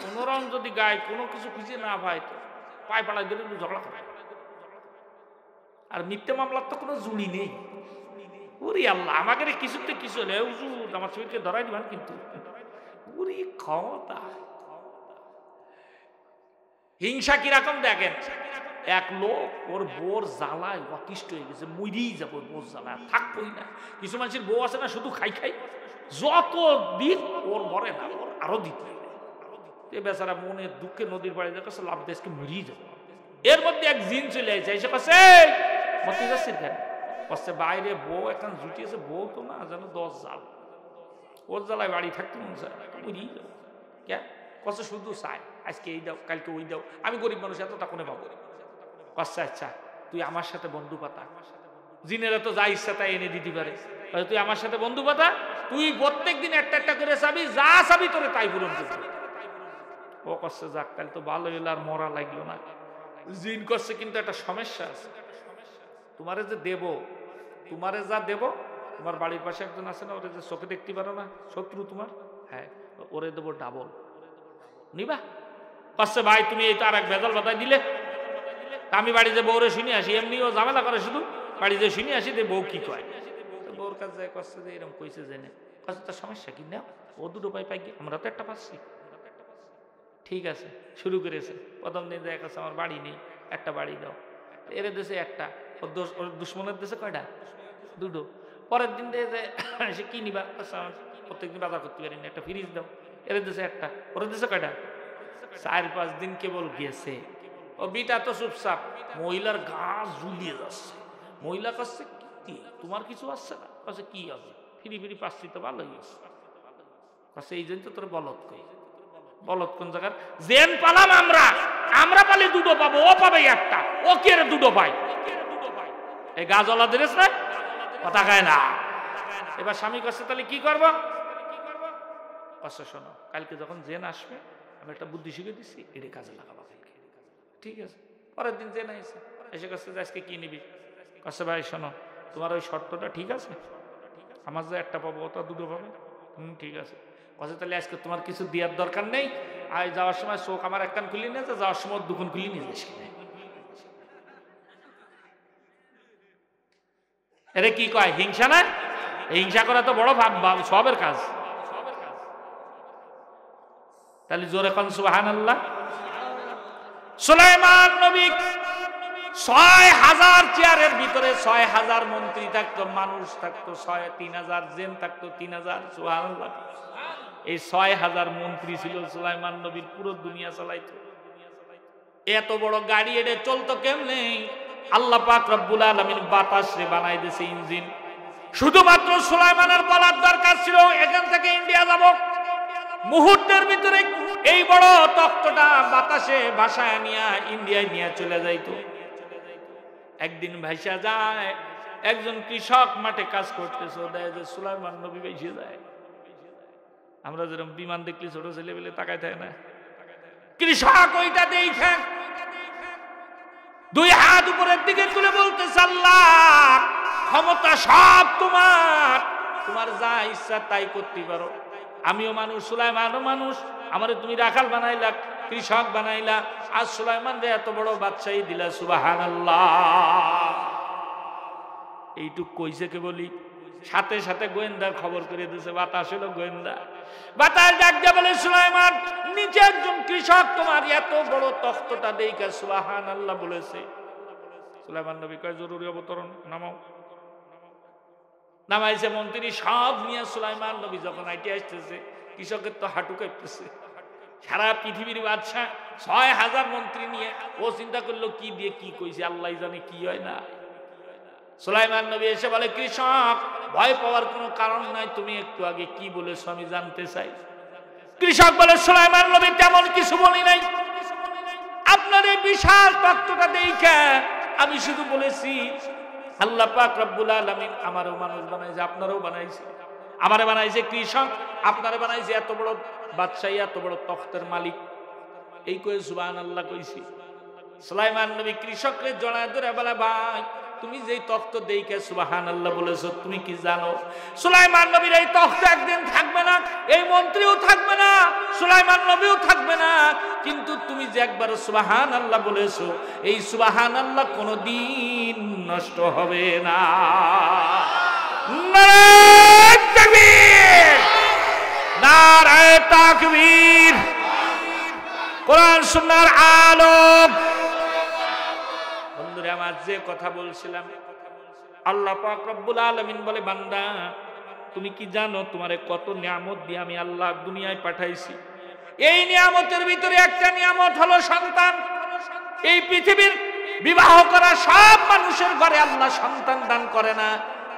কোনোরকম যদি গায়ে কোনো কিছু খুঁজে না পায় তো পায়ে পাড়ায় ধরে ঝগড়া করে। আর মিথ্যে মামলার তো কোনো জুড়ি নেই। উরি আল্লাহ, আমাকে কিছুতে কিছু হলে হুজুর আমার শরীরকে ধরাই দিবেন, কিন্তু উরি ক্ষমতা। হিংসা কিরকম দেখেন, এক লোক ওর বোর জ্বালায় অতিষ্ঠ হয়ে গেছে, মরেই যাবো বোর জ্বালায়, থাকবোই না। কিছু মানুষের বউ আছে না শুধু খাই খাই, যত দিন ওর মরে না, ওর আরো দিতে। এ বেচারা মনে দুঃখে নদীর বাড়ি যাচ্ছে, লাভ দেশকে মরেই যাবো। এর মধ্যে এক জিন চলে আসে, এসে কাছে মতি যাচ্ছে কেন? কচ্ছে বাইরে বউ এখন জুটিয়েছে, বউ তো না যেন 10 জাল, ওর জ্বালায় বাড়ি থাকতে মনে চায়, মরেই যাবো। কে কচ্ছে শুধু চাই আজকে এই দাও কালকে ওই দাও, আমি গরিব মানুষ এত টাকা পাবো। কচ্ছে আচ্ছা তুই আমার সাথে বন্ধু পাতা, জিনেরা তো যা ইচ্ছা তাই এনে দিতে পারে, তুই আমার সাথে বন্ধু পাতা, তুই প্রত্যেক দিন একটা একটা করে চাবি, যা চাবি তোরে তাই পূরণ করবি। ও করছে যাক তাহলে তো ভালো হইলো, আর মরা লাগলো না। জিন করছে কিন্তু একটা সমস্যা আছে, তোমারে যে দেব, তোমারে যা দেব, তোমার বাড়ির পাশে একজন আছে না, ওরে যে চোখে দেখতে পারো না, শত্রু তোমার, হ্যাঁ ওরে দেবো ডাবল, নিবা? করছে ভাই তুমি এই তো আর এক ভেজাল বাতায় দিলে, আমি বাড়ি যে বউরে শুনে আসি, এমনিও ঝামেলা করে শুধু, বাড়ি যে শুনে আসি যে বউ কি কয়, বউর কাছে করছে যে এরকম কইছে জেনে, কাছে তার সমস্যা কি না, ও 2 পাই পাই, আমরা তো একটা পাচ্ছি। ঠিক আছে, শুরু করেছে। প্রথম দিন দেখা যাচ্ছে আমার বাড়ি নেই, একটা বাড়ি দাও, এর দেশে একটা, ওর দুশ্মনের দেশে কয়টা, 2। পরের দিন যে সে কি নিবা, প্রত্যেকদিন বাজার করতে পারি না, একটা ফ্রিজ দাও, এর দেশে একটা, ওর দেশে কয়টা, 4-5 দিন কেবল গেছে। ও বিটা তো চুপচাপ, মহিলার গা ঝুলিয়ে যাচ্ছে। মহিলা কাছে কি তোমার কিছু আসছে না? কাছে কি আছে, ফিরি ফিরি পাচ্ছি তো ভালোই আছে। কাছে এই জন্য তো তোর বলত কই, বলত কোন জায়গার জেন পালাম আমরা, আমরা পালে 2 পাবো, ও পাবে একটা, ও কি এর 2 পাই? এই গাছওয়ালা দেশ না, কথা খায় না। এবার স্বামী কাছে তাহলে কি করবো? আচ্ছা শোনো, কালকে যখন জেন আসবে আমি একটা বুদ্ধি শিখে দিচ্ছি, এটি কাজে লাগাবো কালকে। ঠিক আছে, পরের দিন জেন আইসে, এসে কাছে আজকে কি নিবি? কাছে ভাই শোনো, তোমার ওই শর্তটা ঠিক আছে, আমার যে একটা পাবো ওটা 2 পাবে। ঠিক আছে। কাছে তাহলে আজকে তোমার কিছু দেওয়ার দরকার নেই, আর যাওয়ার সময় চোখ আমার 1 কান খুলি নিয়ে যাওয়ার সময় 2 কান খুলি নিয়ে যাস। এরে কি কয়, হিংসা না? হিংসা করা তো বড় সবের কাজ। তাহলে জোরে কোন সুবহানাল্লাহ। সুলাইমান নবী 6000 চেয়ারের ভিতরে 6000 মন্ত্রী থাকতো, মানুষ থাকতো 3000, জেন থাকতো 3000। সুবহানাল্লাহ। এই 6000 মন্ত্রী ছিল সুলাইমান নবীর, পুরো দুনিয়া চালাইতো। এত বড় গাড়ি এটা চলতো কেমনে? আল্লাহ পাক রব্বুল আলামিন বাতাসে বানাই দিয়েছে ইঞ্জিন। শুধুমাত্র সুলাইমানের বলার দরকার ছিল এখান থেকে ইন্ডিয়া যাব, মুহূর্তের ভিতরে এই বড় তক্তটা বাতাসে ভাসায় নিয়ে ইন্ডিয়ায় নিয়ে চলে যাইতো। একদিন ভাইসা যায়, একজন কৃষক মাঠে কাজ করতেছে, দেয় যে সুলাইমান নবী ভাইসে যায়। আমরা যেরকম বিমান দেখলি ছোট ছেলে পেলে তাকায় থাকে না, কৃষক ওইটা দেখে 2 হাত উপরের দিকে তুলে বলতেছে, আল্লাহ ক্ষমতা সব তোমার, তোমার যা ইচ্ছা তাই করতে পারো। আমিও মানুষ, সুলাইমানও মানুষ, আমারে তুমি রাখাল বানাইলা, কৃষক বানাইলা, আজ সুলাইমান রে এত বড় বাদশাহী দিলা। সুবহানাল্লাহ। এইটুক কইছে কে বলি, সাথে সাথে গোয়েন্দার খবর করে দিয়েছে, বাতাস হলো গোয়েন্দা। বাতাস ডাক দিয়ে বলে, সুলাইমান নিচে একজন কৃষক তোমার এত বড় তখ্তটা দেইখা সুবহানাল্লাহ বলেছে। সুলাইমান নবী কয় জরুরি অবতরণ, নামাও। নামাইছে মন্ত্রী সব নিয়ে। সুলাইমান নবী যখন আইতে আসতেছে, কৃষকের তো হাঁটু কাঁপতেছে। সারা পৃথিবীর বাদশাহ ৬,০০০ মন্ত্রী নিয়ে ও চিন্তা করলো কি দিয়ে কি কইছে, আল্লাহ জানে কি হয় না। সুলাইমান নবী এসে বলে, কৃষক ভয় পাওয়ার কোনো কারণ নাই, তুমি একটু আগে কি বলেছো আমি জানতে চাই। কৃষক বলে, সুলাইমান নবী তেমন কিছু বলি নাই, আপনার এই বিশাল তত্ত্বটা দেখে আমি শুধু বলেছি আল্লাহ পাক রব্বুল আলামিন আমারও মানুষ বানাইছে, আপনারও বানাইছে, আমারে বানাইছে কৃষক, আপনারে বানাইছে এত বড় বাদশাহী, এত বড় তখ্তের মালিক। এই কয়ে সুবহানাল্লাহ কইছি। সুলাইমান নবী কৃষককে জড়ায় ধরে বলে, ভাই তুমি যেই তখ্ত দেখে সুবহানাল্লাহ বলেছো, তুমি কি জানো সুলাইমান নবীর এই তখ্ত একদিন থাকবে না, এই মন্ত্রীও থাকবে না, সুলাইমান নবীও থাকবে না, কিন্তু তুমি যে একবার সুবহানাল্লাহ বলেছো, এই সুবহানাল্লাহ কোনোদিন নষ্ট হবে না। নারায়ে তাকবীর, নারায়ে তাকবীর, কোরআন সুন্নাহর আলোক। বন্ধুরা আমার, যে কথা বলছিলাম, আল্লাহ পাক রব্বুল আলামিন বলে, বান্দা তুমি কি জানো তোমারে কত নিয়ামত দিয়ে আমি আল্লাহ দুনিয়ায় পাঠাইছি? এই নিয়ামতের ভিতরে একটা নিয়ামত হলো সন্তান। এই পৃথিবীর বিবাহ করা সব মানুষের ঘরে আল্লাহ সন্তান দান করে না।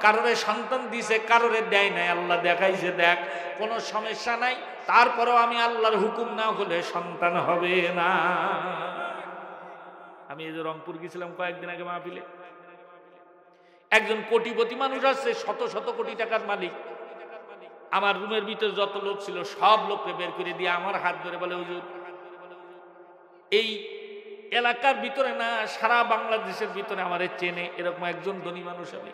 কারোরে সন্তান দিছে, কারোরে দেয় নাই। আল্লাহ দেখাইছে, দেখ কোনো সমস্যা নাই, তারপরেও আমি আল্লাহর হুকুম না হলে সন্তান হবে না। আমি এই যে রংপুর গেছিলাম কয়েকদিন আগে মাহফিলে, একজন কোটিপতি মানুষ আছে, শত শত কোটি টাকার মালিক। আমার রুমের ভিতরে যত লোক ছিল সব লোককে বের করে দিয়ে আমার হাত ধরে বলে, হুজুর এই এলাকার ভিতরে না, সারা বাংলাদেশের ভিতরে আমারে চেনে এরকম একজন ধনী মানুষ। আমি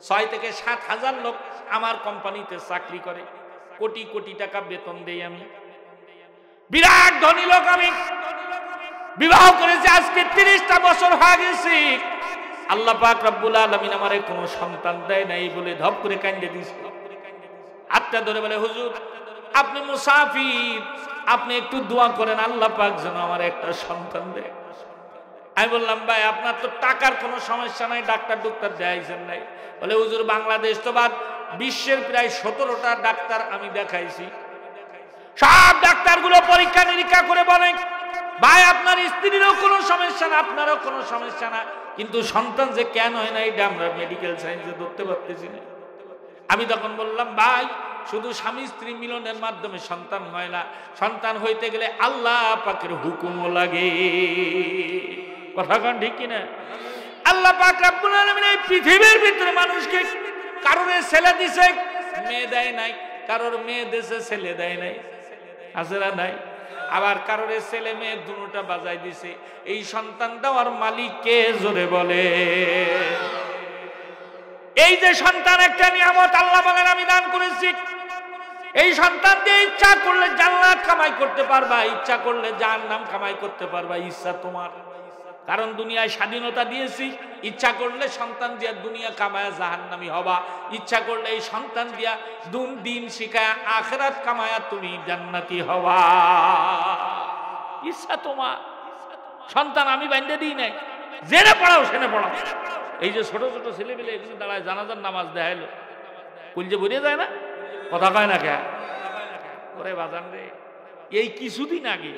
৬ থেকে ৭,০০০ লোক আমার কোম্পানিতে চাকরি করে, কোটি কোটি টাকা বেতন দেই আমি, বিরাট ধনী লোক। আমি বিবাহ করেছি, আজকে ৩০টা বছর হয়ে গেছে, আল্লাহ পাক রব্বুল আলামিন আমারে কোনো সন্তান দেয় নাই বলে ধপ করে কান্দে দিছে। হাতটা ধরে বলে, হুজুর আপনি মুসাফির, আপনি একটু দোয়া করেন আল্লাহ পাক যেন আমার একটা সন্তান দেয়। আমি বললাম, ভাই আপনার তো টাকার কোনো সমস্যা নাই, ডাক্তার দেখাইছেন নাই? বলে, হুজুর বাংলাদেশ তো বাদ বিশ্বের প্রায় ১৭টা ডাক্তার আমি দেখাইছি, সব ডাক্তারগুলো পরীক্ষা নিরীক্ষা করে বলে, ভাই আপনার স্ত্রীরও কোনো সমস্যা না, আপনারও কোনো সমস্যা না, কিন্তু সন্তান যে কেন হয় না এটা আমরা মেডিকেল সায়েন্সে ধরতে পারতেছি না। আমি তখন বললাম, ভাই শুধু স্বামী স্ত্রী মিলনের মাধ্যমে সন্তান হয় না, সন্তান হইতে গেলে আল্লাহ পাকের হুকুমও লাগে। কথা কোন ঠিক কিনা? আল্লাহ পাক রব্বুল আলামিন এই পৃথিবীর ভিতরে মানুষকে কারোরে ছেলে দিছে, মেয়ে দেয় নাই, কারোর মেয়ে দেশে ছেলে দেয় নাই, হাজরা নাই, আবার কারোরে ছেলে মেয়ে দুটোটা বাজাই দিছে। এই সন্তান দেওয়ার মালিক কে জোরে বলে? এই যে সন্তান একটা নিয়ামত, আল্লাহ বলেন আমি দান করেছি। এই সন্তান দিয়ে ইচ্ছা করলে জান্নাত কামাই করতে পারবা, ইচ্ছা করলে জাহান্নাম কামাই করতে পারবা, ইচ্ছা তোমার। কারণ দুনিয়ায় স্বাধীনতা দিয়েছি, ইচ্ছা করলে সন্তান দিয়া দুনিয়া কামায়া জাহান্নামী হবা, ইচ্ছা করলে এই সন্তান দিয়া দিন শিখায়া আখিরাত কামায়া তুমি জান্নাতি হবা, ইচ্ছা তোমার। সন্তান আমি বাইন্ধে দিই নাই, জেনে পড়াও সেনে পড়াও। এই যে ছোট ছোট ছেলেমেলে এখানে দাঁড়ায় জানাজার নামাজ দেখাইলো, কুলজে ভরে যায় না, কথা কয় না কে? ওরে বাজান রে, এই কিছুদিন আগে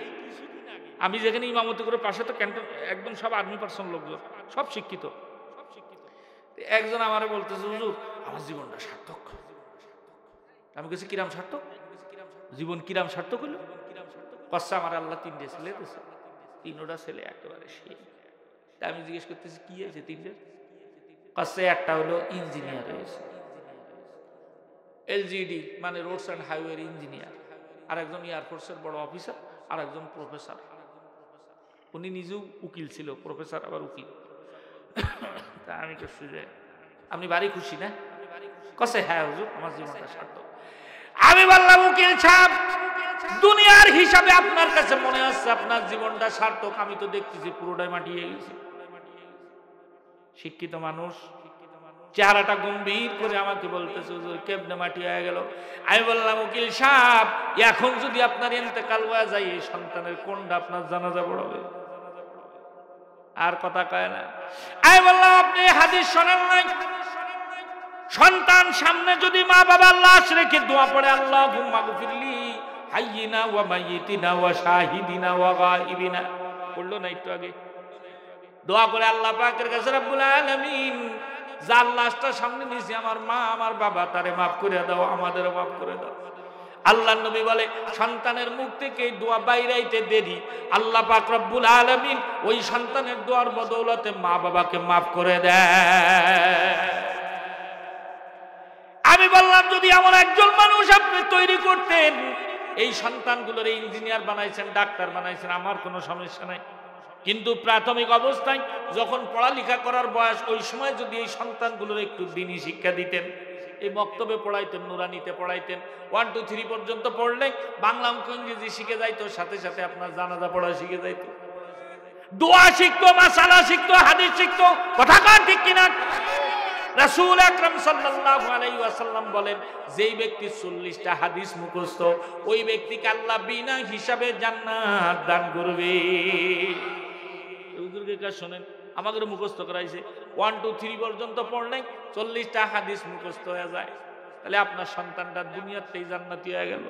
আমি যেখানে ইমামতি করে, পাশে তো ক্যান্টন, একদম সব আর্মি পার্সন লোকজন, সব শিক্ষিত। একজন আমারে বলতেছে, হুজুর আমার জীবনটা সার্থক। আমি বলছি, কিরাম সার্থক? জীবন কিরাম সার্থক হইল? কষ্ট আমার আল্লাহ 3টে ছেলে দিয়েছে, 3টা ছেলে একেবারে সেই। আমি জিজ্ঞেস করতেছি, কি হয়েছে 3টে? কষ্ট একটা হলো ইঞ্জিনিয়ার হয়েছে, LGD মানে রোডস অ্যান্ড হাইওয়ে ইঞ্জিনিয়ার, আর একজন এয়ারফোর্সের বড় অফিসার, আর একজন প্রফেসর। উনি নিজেও উকিল ছিল, প্রফেসর আবার উকিল। তা আমি করছি যে, আপনি বাড়ি খুশি না? কসে হ্যাঁ হুজুর আমার জীবনটা সার্থক। আমি বললাম, উকিল সাহেব দুনিয়ার হিসাবে আপনার কাছে মনে হচ্ছে আপনার জীবনটা সার্থক, আমি তো দেখতেছি পুরোটাই মাটিয়ে গেছে। শিক্ষিত মানুষ, চেহারাটা গম্ভীর করে আমাকে বলতেছে, হুজুর কেমনে মাটি হয়ে গেল? আমি বললাম, উকিল সাহেব এখন যদি আপনার ইন্তেকাল হয়ে যায়, এই সন্তানের কোনটা আপনার জানাজা পড়াবে? আর কথা কয় না। আমি বললাম, আপনি হাদিস শোনেন নাই? সন্তান সামনে যদি মা বাবার লাশ রেখে দোয়া পড়ে, আল্লাহুম্মা গফিরলি হাইয়িনা ওয়া মাইয়িতিনা ওয়া শাহিদিনা ওয়া গায়িবিনা। পড়লো না একটু আগে? দোয়া করে আল্লাহ পাকের কাছে রব্বুল আলামিন, যার লাশটা সামনে নিয়েছি আমার মা আমার বাবা, তারে মাফ করে দাও, আমাদেরও মাফ করে দাও। আল্লাহর নবী বলে সন্তানের মুখ থেকে দোয়া বাইরাইতে দেরি, আল্লাহ পাক রব্বুল আলামিন ওই সন্তানের দোয়ার বদৌলতে মা বাবাকে মাফ করে দেয়। আমি বললাম যদি এমন একজন মানুষ আপনি তৈরি করতেন, এই সন্তানগুলোর ইঞ্জিনিয়ার বানাইছেন, ডাক্তার বানাইছেন, আমার কোনো সমস্যা নাই। কিন্তু প্রাথমিক অবস্থায় যখন পড়ালেখা করার বয়স, ওই সময় যদি এই সন্তানগুলোর একটু দ্বীনি শিক্ষা দিতেন, এই বক্তব্যে পড়াইতেন, নুরানিতে পড়াইতেন, 1 2 3 পর্যন্ত পড়লে বাংলা অঙ্ক ইংরেজি শিখে যাইতো, সাথে সাথে আপনার জানাজা পড়া শিখে যাইতো, দোয়া শিখতো, মাসালা শিখতো, হাদিস শিখতো। কথা কার ঠিক কিনা? রাসূল আকরাম সাল্লাল্লাহু আলাইহি ওয়াসাল্লাম বলেন, যেই ব্যক্তি 40টা হাদিস মুখস্থ, ওই ব্যক্তিকে আল্লাহ বিনা হিসাবে জান্নাত দান করবে। হুজুরকে কাজ শোনেন, আমাদের মুখস্থ করাইছে, 1 2 3 পর্যন্ত পড়লে 40টা হাদিস মুখস্থ হয়ে যায়, তাহলে আপনার সন্তানটা দুনিয়াতেই জান্নাতি হয়ে গেল।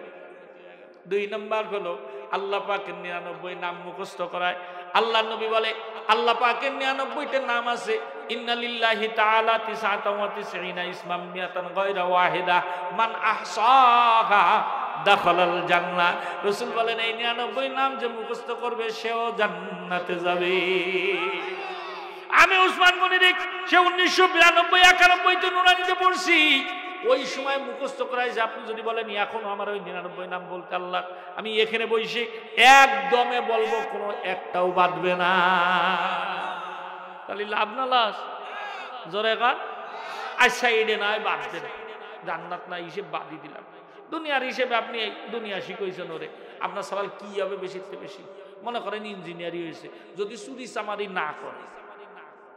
2 নম্বর হলো আল্লাহ পাকের 99 নাম মুখস্থ করায়। আল্লাহ নবী বলে আল্লাহ পাকের 99টা নাম আছে, ইন্না লিল্লাহি তাআলা 99 ইসমান মিয়াতান গায়রা ওয়াহিদা মান আহসাহা দাখালাল জান্নাহ। রাসূল বলেন এই 99 নাম যে মুখস্থ করবে সেও জান্নাতে যাবে। আমি উসমান গনি রে সে 1992 91 তে নুরানিতে পড়ছি, ওই সময় মুখস্থ করাইছে। আপনি যদি বলেন এখনো আমার ওই 99 নাম বলতে আল্লাহ, আমি এখানে বসে একদমে বলবো, কোনো একটাও বাদবে না। তাহলে লাভ না লাস? জোরে গান। আচ্ছা এডে নয় বাদ দেন, জান্নাত না হিসেব বাদই দিলাম। দুনিয়ার হিসেবে আপনি দুনিয়া শিখাইছেন ওরে, আপনার সওয়াল কি হবে বেশির থেকে বেশি? মনে করেন ইঞ্জিনিয়ারিং হয়েছে, যদি চুরি চামারি না করে,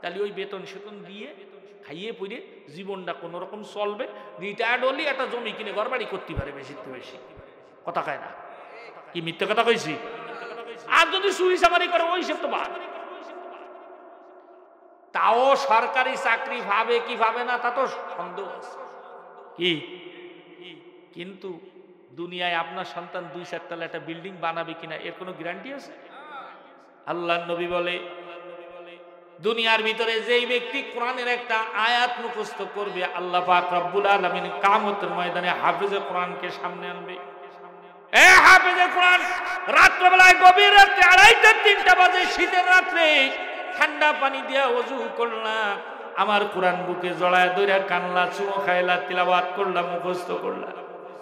তাহলে ওই বেতন সেতন দিয়ে খাইয়ে পড়ে জীবনটা কোনো রকম চলবে। রিটায়ার্ড হলে একটা জমি কিনে ঘর বাড়ি করতে পারে বেশির থেকে বেশি। কথা কয় না? কি মিথ্যে কথা কইছি? আর যদি চুরি চামারি করে ওই সব তো বাদ। তাও সরকারি চাকরি ভাবে কি ভাবে না তা তো সন্দেহ আছে। কি কিন্তু দুনিয়ায় আপনার সন্তান 2-4 তলা একটা বিল্ডিং বানাবে কিনা এর কোনো গ্যারান্টি আছে? আল্লাহর নবী বলে দুনিয়ার ভিতরে যেই ব্যক্তি কোরআনের একটা আয়াত মুখস্থ করবে, আল্লাহ পাক রব্বুল আলামিন কিয়ামতের ময়দানে হাফেজে কোরআনকে সামনে আনবে। এ হাফেজে কোরআন, রাত্রিবেলায় গভীর রাতে 2:30 3টা বাজে শীতের রাত্রে ঠান্ডা পানি দিয়া ওযু করলাম, আমার কোরআন বুকে জড়ায় ধইরা কানলা, চুমো খাইলা, তিলাওয়াত করলাম, মুখস্থ করলাম।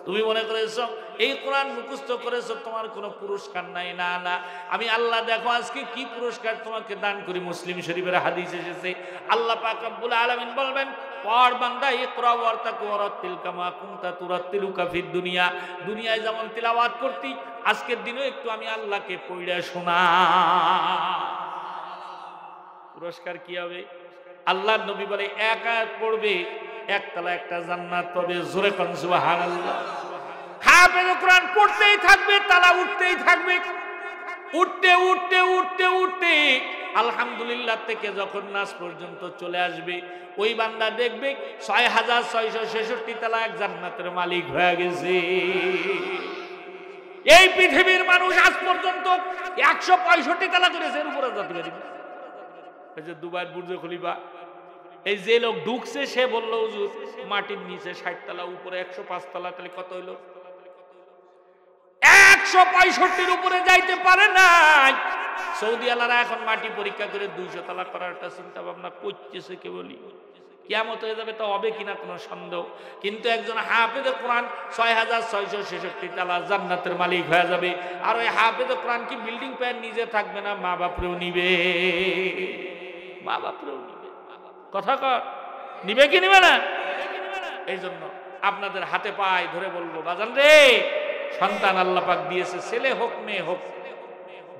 তুমি মনে করেছো এই কোরআন মুখস্থ করেছো তোমার কোনো পুরস্কার নাই? না না, আমি আল্লাহ দেখো আজকে কি পুরস্কার তোমাকে দান করি। মুসলিম শরীফের হাদিস এসেছে, আল্লাহ পাক রব্বুল আলামিন বলবেন, পড় বান্দা, ইকরা ওয়ারতাকু ওয়ারাতিল কামা কুনতা তুরাতিলুকা ফিদ দুনিয়া। দুনিয়ায় যেমন তিলাওয়াত করতি, আজকের দিনও একটু আমি আল্লাহকে পড়ে শোনা। পুরস্কার কি হবে? আল্লাহর নবী বলে এক আয়াত পড়বে একতলা একটা জান্নাত পাবে। জোরে কোন সুবহানাল্লাহ। হাফেজ কোরআন পড়তেই থাকবে, তালা উঠতেই থাকবে, উঠতে উঠতে উঠতে উঠতে আলহামদুলিল্লাহ থেকে যখন নাস পর্যন্ত চলে আসবে, ওই বান্দা দেখবে 6666 তালা এক জান্নাতের মালিক হয়ে গেছে। এই পৃথিবীর মানুষ আজ পর্যন্ত 165 তালা করেছে, এর উপরে যেতে পারি। এই যে দুবাইয়ের বুর্জ খলিফা, এই যে লোক ঢুকছে সে বলল হুজুর মাটির নিচে 60 তলা, উপরে 105 তলা, তাহলে কত হইল? 165 উপরে যাইতে পারে নাই। সৌদি আলারা এখন মাটি পরীক্ষা করে 200 তলা করার একটা চিন্তা ভাবনা করতেছে। কে বলি কিয়ামত হয়ে যাবে তা হবে কিনা কোনো সন্দেহ। কিন্তু একজন হাফেজে কোরআন 6666 তালা জান্নাতের মালিক হয়ে যাবে। আর ওই হাফেজে কোরআন কি বিল্ডিং পেয়ে নিজে থাকবে না, মা বাপরেও নিবে, মা বাপরেও নিবে। কথা কর, নিবে কি নিবে না? এই জন্য আপনাদের হাতে পায়ে ধরে বলবো, বাজান রে, সন্তান আল্লাহ পাক দিয়েছে, ছেলে হোক মেয়ে হোক,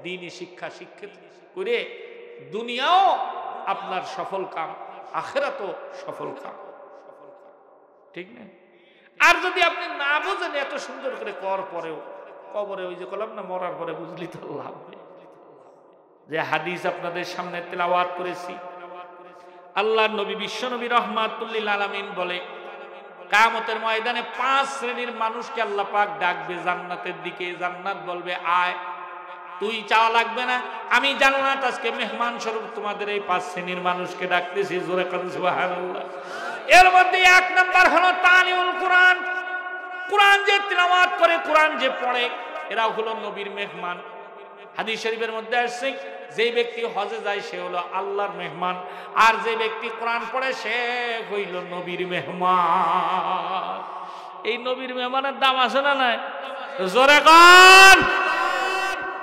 দ্বীনি শিক্ষা শিক্ষিত করে দুনিয়াও আপনার সফল কাম, আখিরাতও সফল কাম। ঠিক না? আর যদি আপনি না বুঝেন, এত সুন্দর করে কর পরেও কবরে ওই যে কলাম না, মরার পরে বুঝলি তো লাভ নেই। যে হাদিস আপনাদের সামনে তেলাওয়াত করেছি, আল্লাহর নবী বিশ্বনবী রাহমাতুল লিল আলামিন বলে কিয়ামতের ময়দানে 5 শ্রেণীর মানুষকে আল্লাহ পাক ডাকবে জান্নাতের দিকে। জান্নাত বলবে আয়, তুই চাওয়া লাগবে না, আমি জান্নাত আজকে মেহমান স্বরূপ তোমাদের এই 5 শ্রেণীর মানুষকে ডাকতেছি। জোরে করে সুবহানাল্লাহ। এর মধ্যে 1 নাম্বার হলো তালিউল কোরআন। কোরআন যে তিলাওয়াত করে, কোরআন যে পড়ে, এরা হলো নবীর মেহমান। হাদিস শরীফের মধ্যে আসছে যে ব্যক্তি হজে যায় সে হলো আল্লাহর মেহমান, আর যে ব্যক্তি কোরআন পড়ে সে হইল নবীর মেহমান। এই নবীর মেহমানের দাম আছে না নাই? জোরে কোন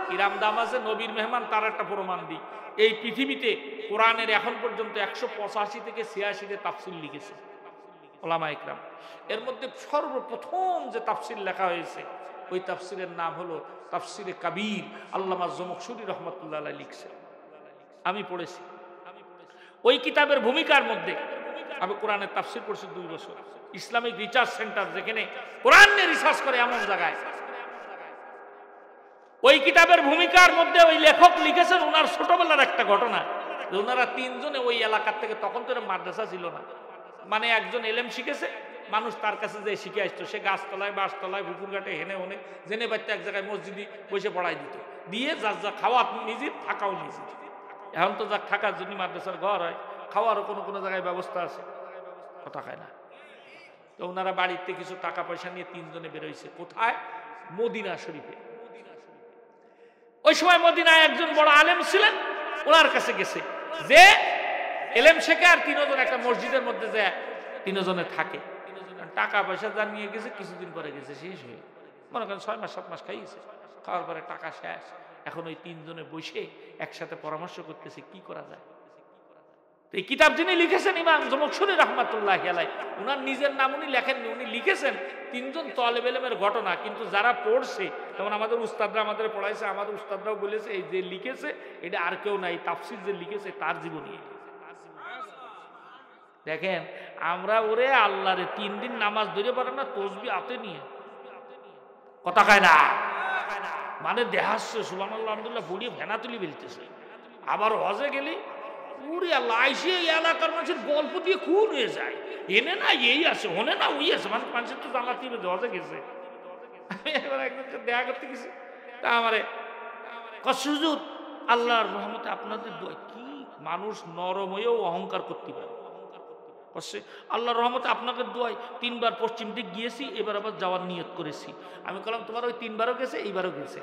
কিরাম দাম আছে। নবীর মেহমান তার একটা প্রমাণ দিই। এই পৃথিবীতে কোরআনের এখন পর্যন্ত 185 থেকে 86 তাফসীর লিখেছে উলামা ইকরাম। এর মধ্যে সর্বপ্রথম যে তাফসীর লেখা হয়েছে ওই তাফসীরের নাম হলো তাফসীরে কাবীর, আল্লামা জমখশুরি রাহমাতুল্লাহ আলাইহি লিখছেন। আমি পড়েছি ওই কিতাবের ভূমিকার মধ্যে। আমি কোরআনের তাফসীর পড়ছি 2 বছর। ইসলামিক রিসার্চ সেন্টার যেখানে কোরআন নিয়ে রিসার্চ করে এমন জায়গায়, ওই কিতাবের ভূমিকার মধ্যে ওই লেখক লিখেছেন ওনার ছোটবেলার একটা ঘটনা। ওনারা 3 জনে ওই এলাকার থেকে, তখন তো মাদ্রাসা ছিল না, মানে একজন এলেম শিখেছে, মানুষ তার কাছে যে শিখে আসতো, সে গাছতলায় বাসতলায় পুকুর ঘাটে হেনে হনে জেনে বাচ্চা এক জায়গায় মসজিদে বসে পড়াই দিত, দিয়ে যার যা খাওয়া নিজে থাকাও নিজে। এখন তো যা থাকার জন্য মাদ্রাসার ঘর হয়, খাওয়ারও কোনো কোনো জায়গায় ব্যবস্থা আছে, কথা খায় না। তো ওনারা বাড়িতে কিছু টাকা পয়সা নিয়ে 3 জনে বেরোইছে। কোথায়? মদিনা শরীফে। ওই সময় মদিনায় একজন বড় আলেম ছিলেন, ওনার কাছে গেছে যে এলেম শেখে, আর 3 জন একটা মসজিদের মধ্যে যায় 3 জনে থাকে। টাকা পয়সা যা নিয়ে গেছে, কিছুদিন পরে গেছে শেষ হয়ে, মনে করেন 6 মাস 7 মাস খাইয়েছে। খাওয়ার পরে টাকা শেষ। এখন ওই 3 জনে বসে একসাথে পরামর্শ করতেছে কি করা যায়। এই কিতাব যিনি লিখেছেন ইমাম জমখশুরি রাহমাতুল্লাহি আলাইহি, উনার নিজের নাম উনি লেখেননি, উনি লিখেছেন 3 জন তালেব ইলমের ঘটনা। কিন্তু যারা পড়ছে, যেমন আমাদের উস্তাদরা আমাদের পড়াইছে, আমাদের উস্তাদরাও বলেছে এই যে লিখেছে এটা আর কেউ নাই, তাফসীর যে লিখেছে তার জীবনী। দেখেন আমরা ওরে আল্লাহরে 3 দিন নামাজ ধরে পারে না, তসবিহ হাতে নিয়ে, কথা খায় না, মানে দেহাচ্ছে সুবহানাল্লাহ আলহামদুলিল্লাহ বুড়িয়ে ভেনা তুলি বেলতেছে। আবার হজে গেলি উড়ে আল্লাহ আইসে এই এলাকার মানুষের গল্প দিয়ে খুন হয়ে যায়, এনে না এই আছে, হনে না ওই আছে, মানে মানুষের তো জানাতে হবে হজে গেছে। আমি একবার একজনকে দেখা করতে গেছি, তা আমারে হুজুর আল্লাহর রহমতে আপনাদের দোয়া, কি মানুষ নরম হয়েও অহংকার করতে পারে, আল্লাহর রহমতে আপনাদের দোয়ায় 3 বার পশ্চিম দিক গিয়েছি, এবার আবার যাওয়ার নিয়ত করেছি। আমি বললাম তোমার ওই 3 বারও গেছে, এইবারও গেছে।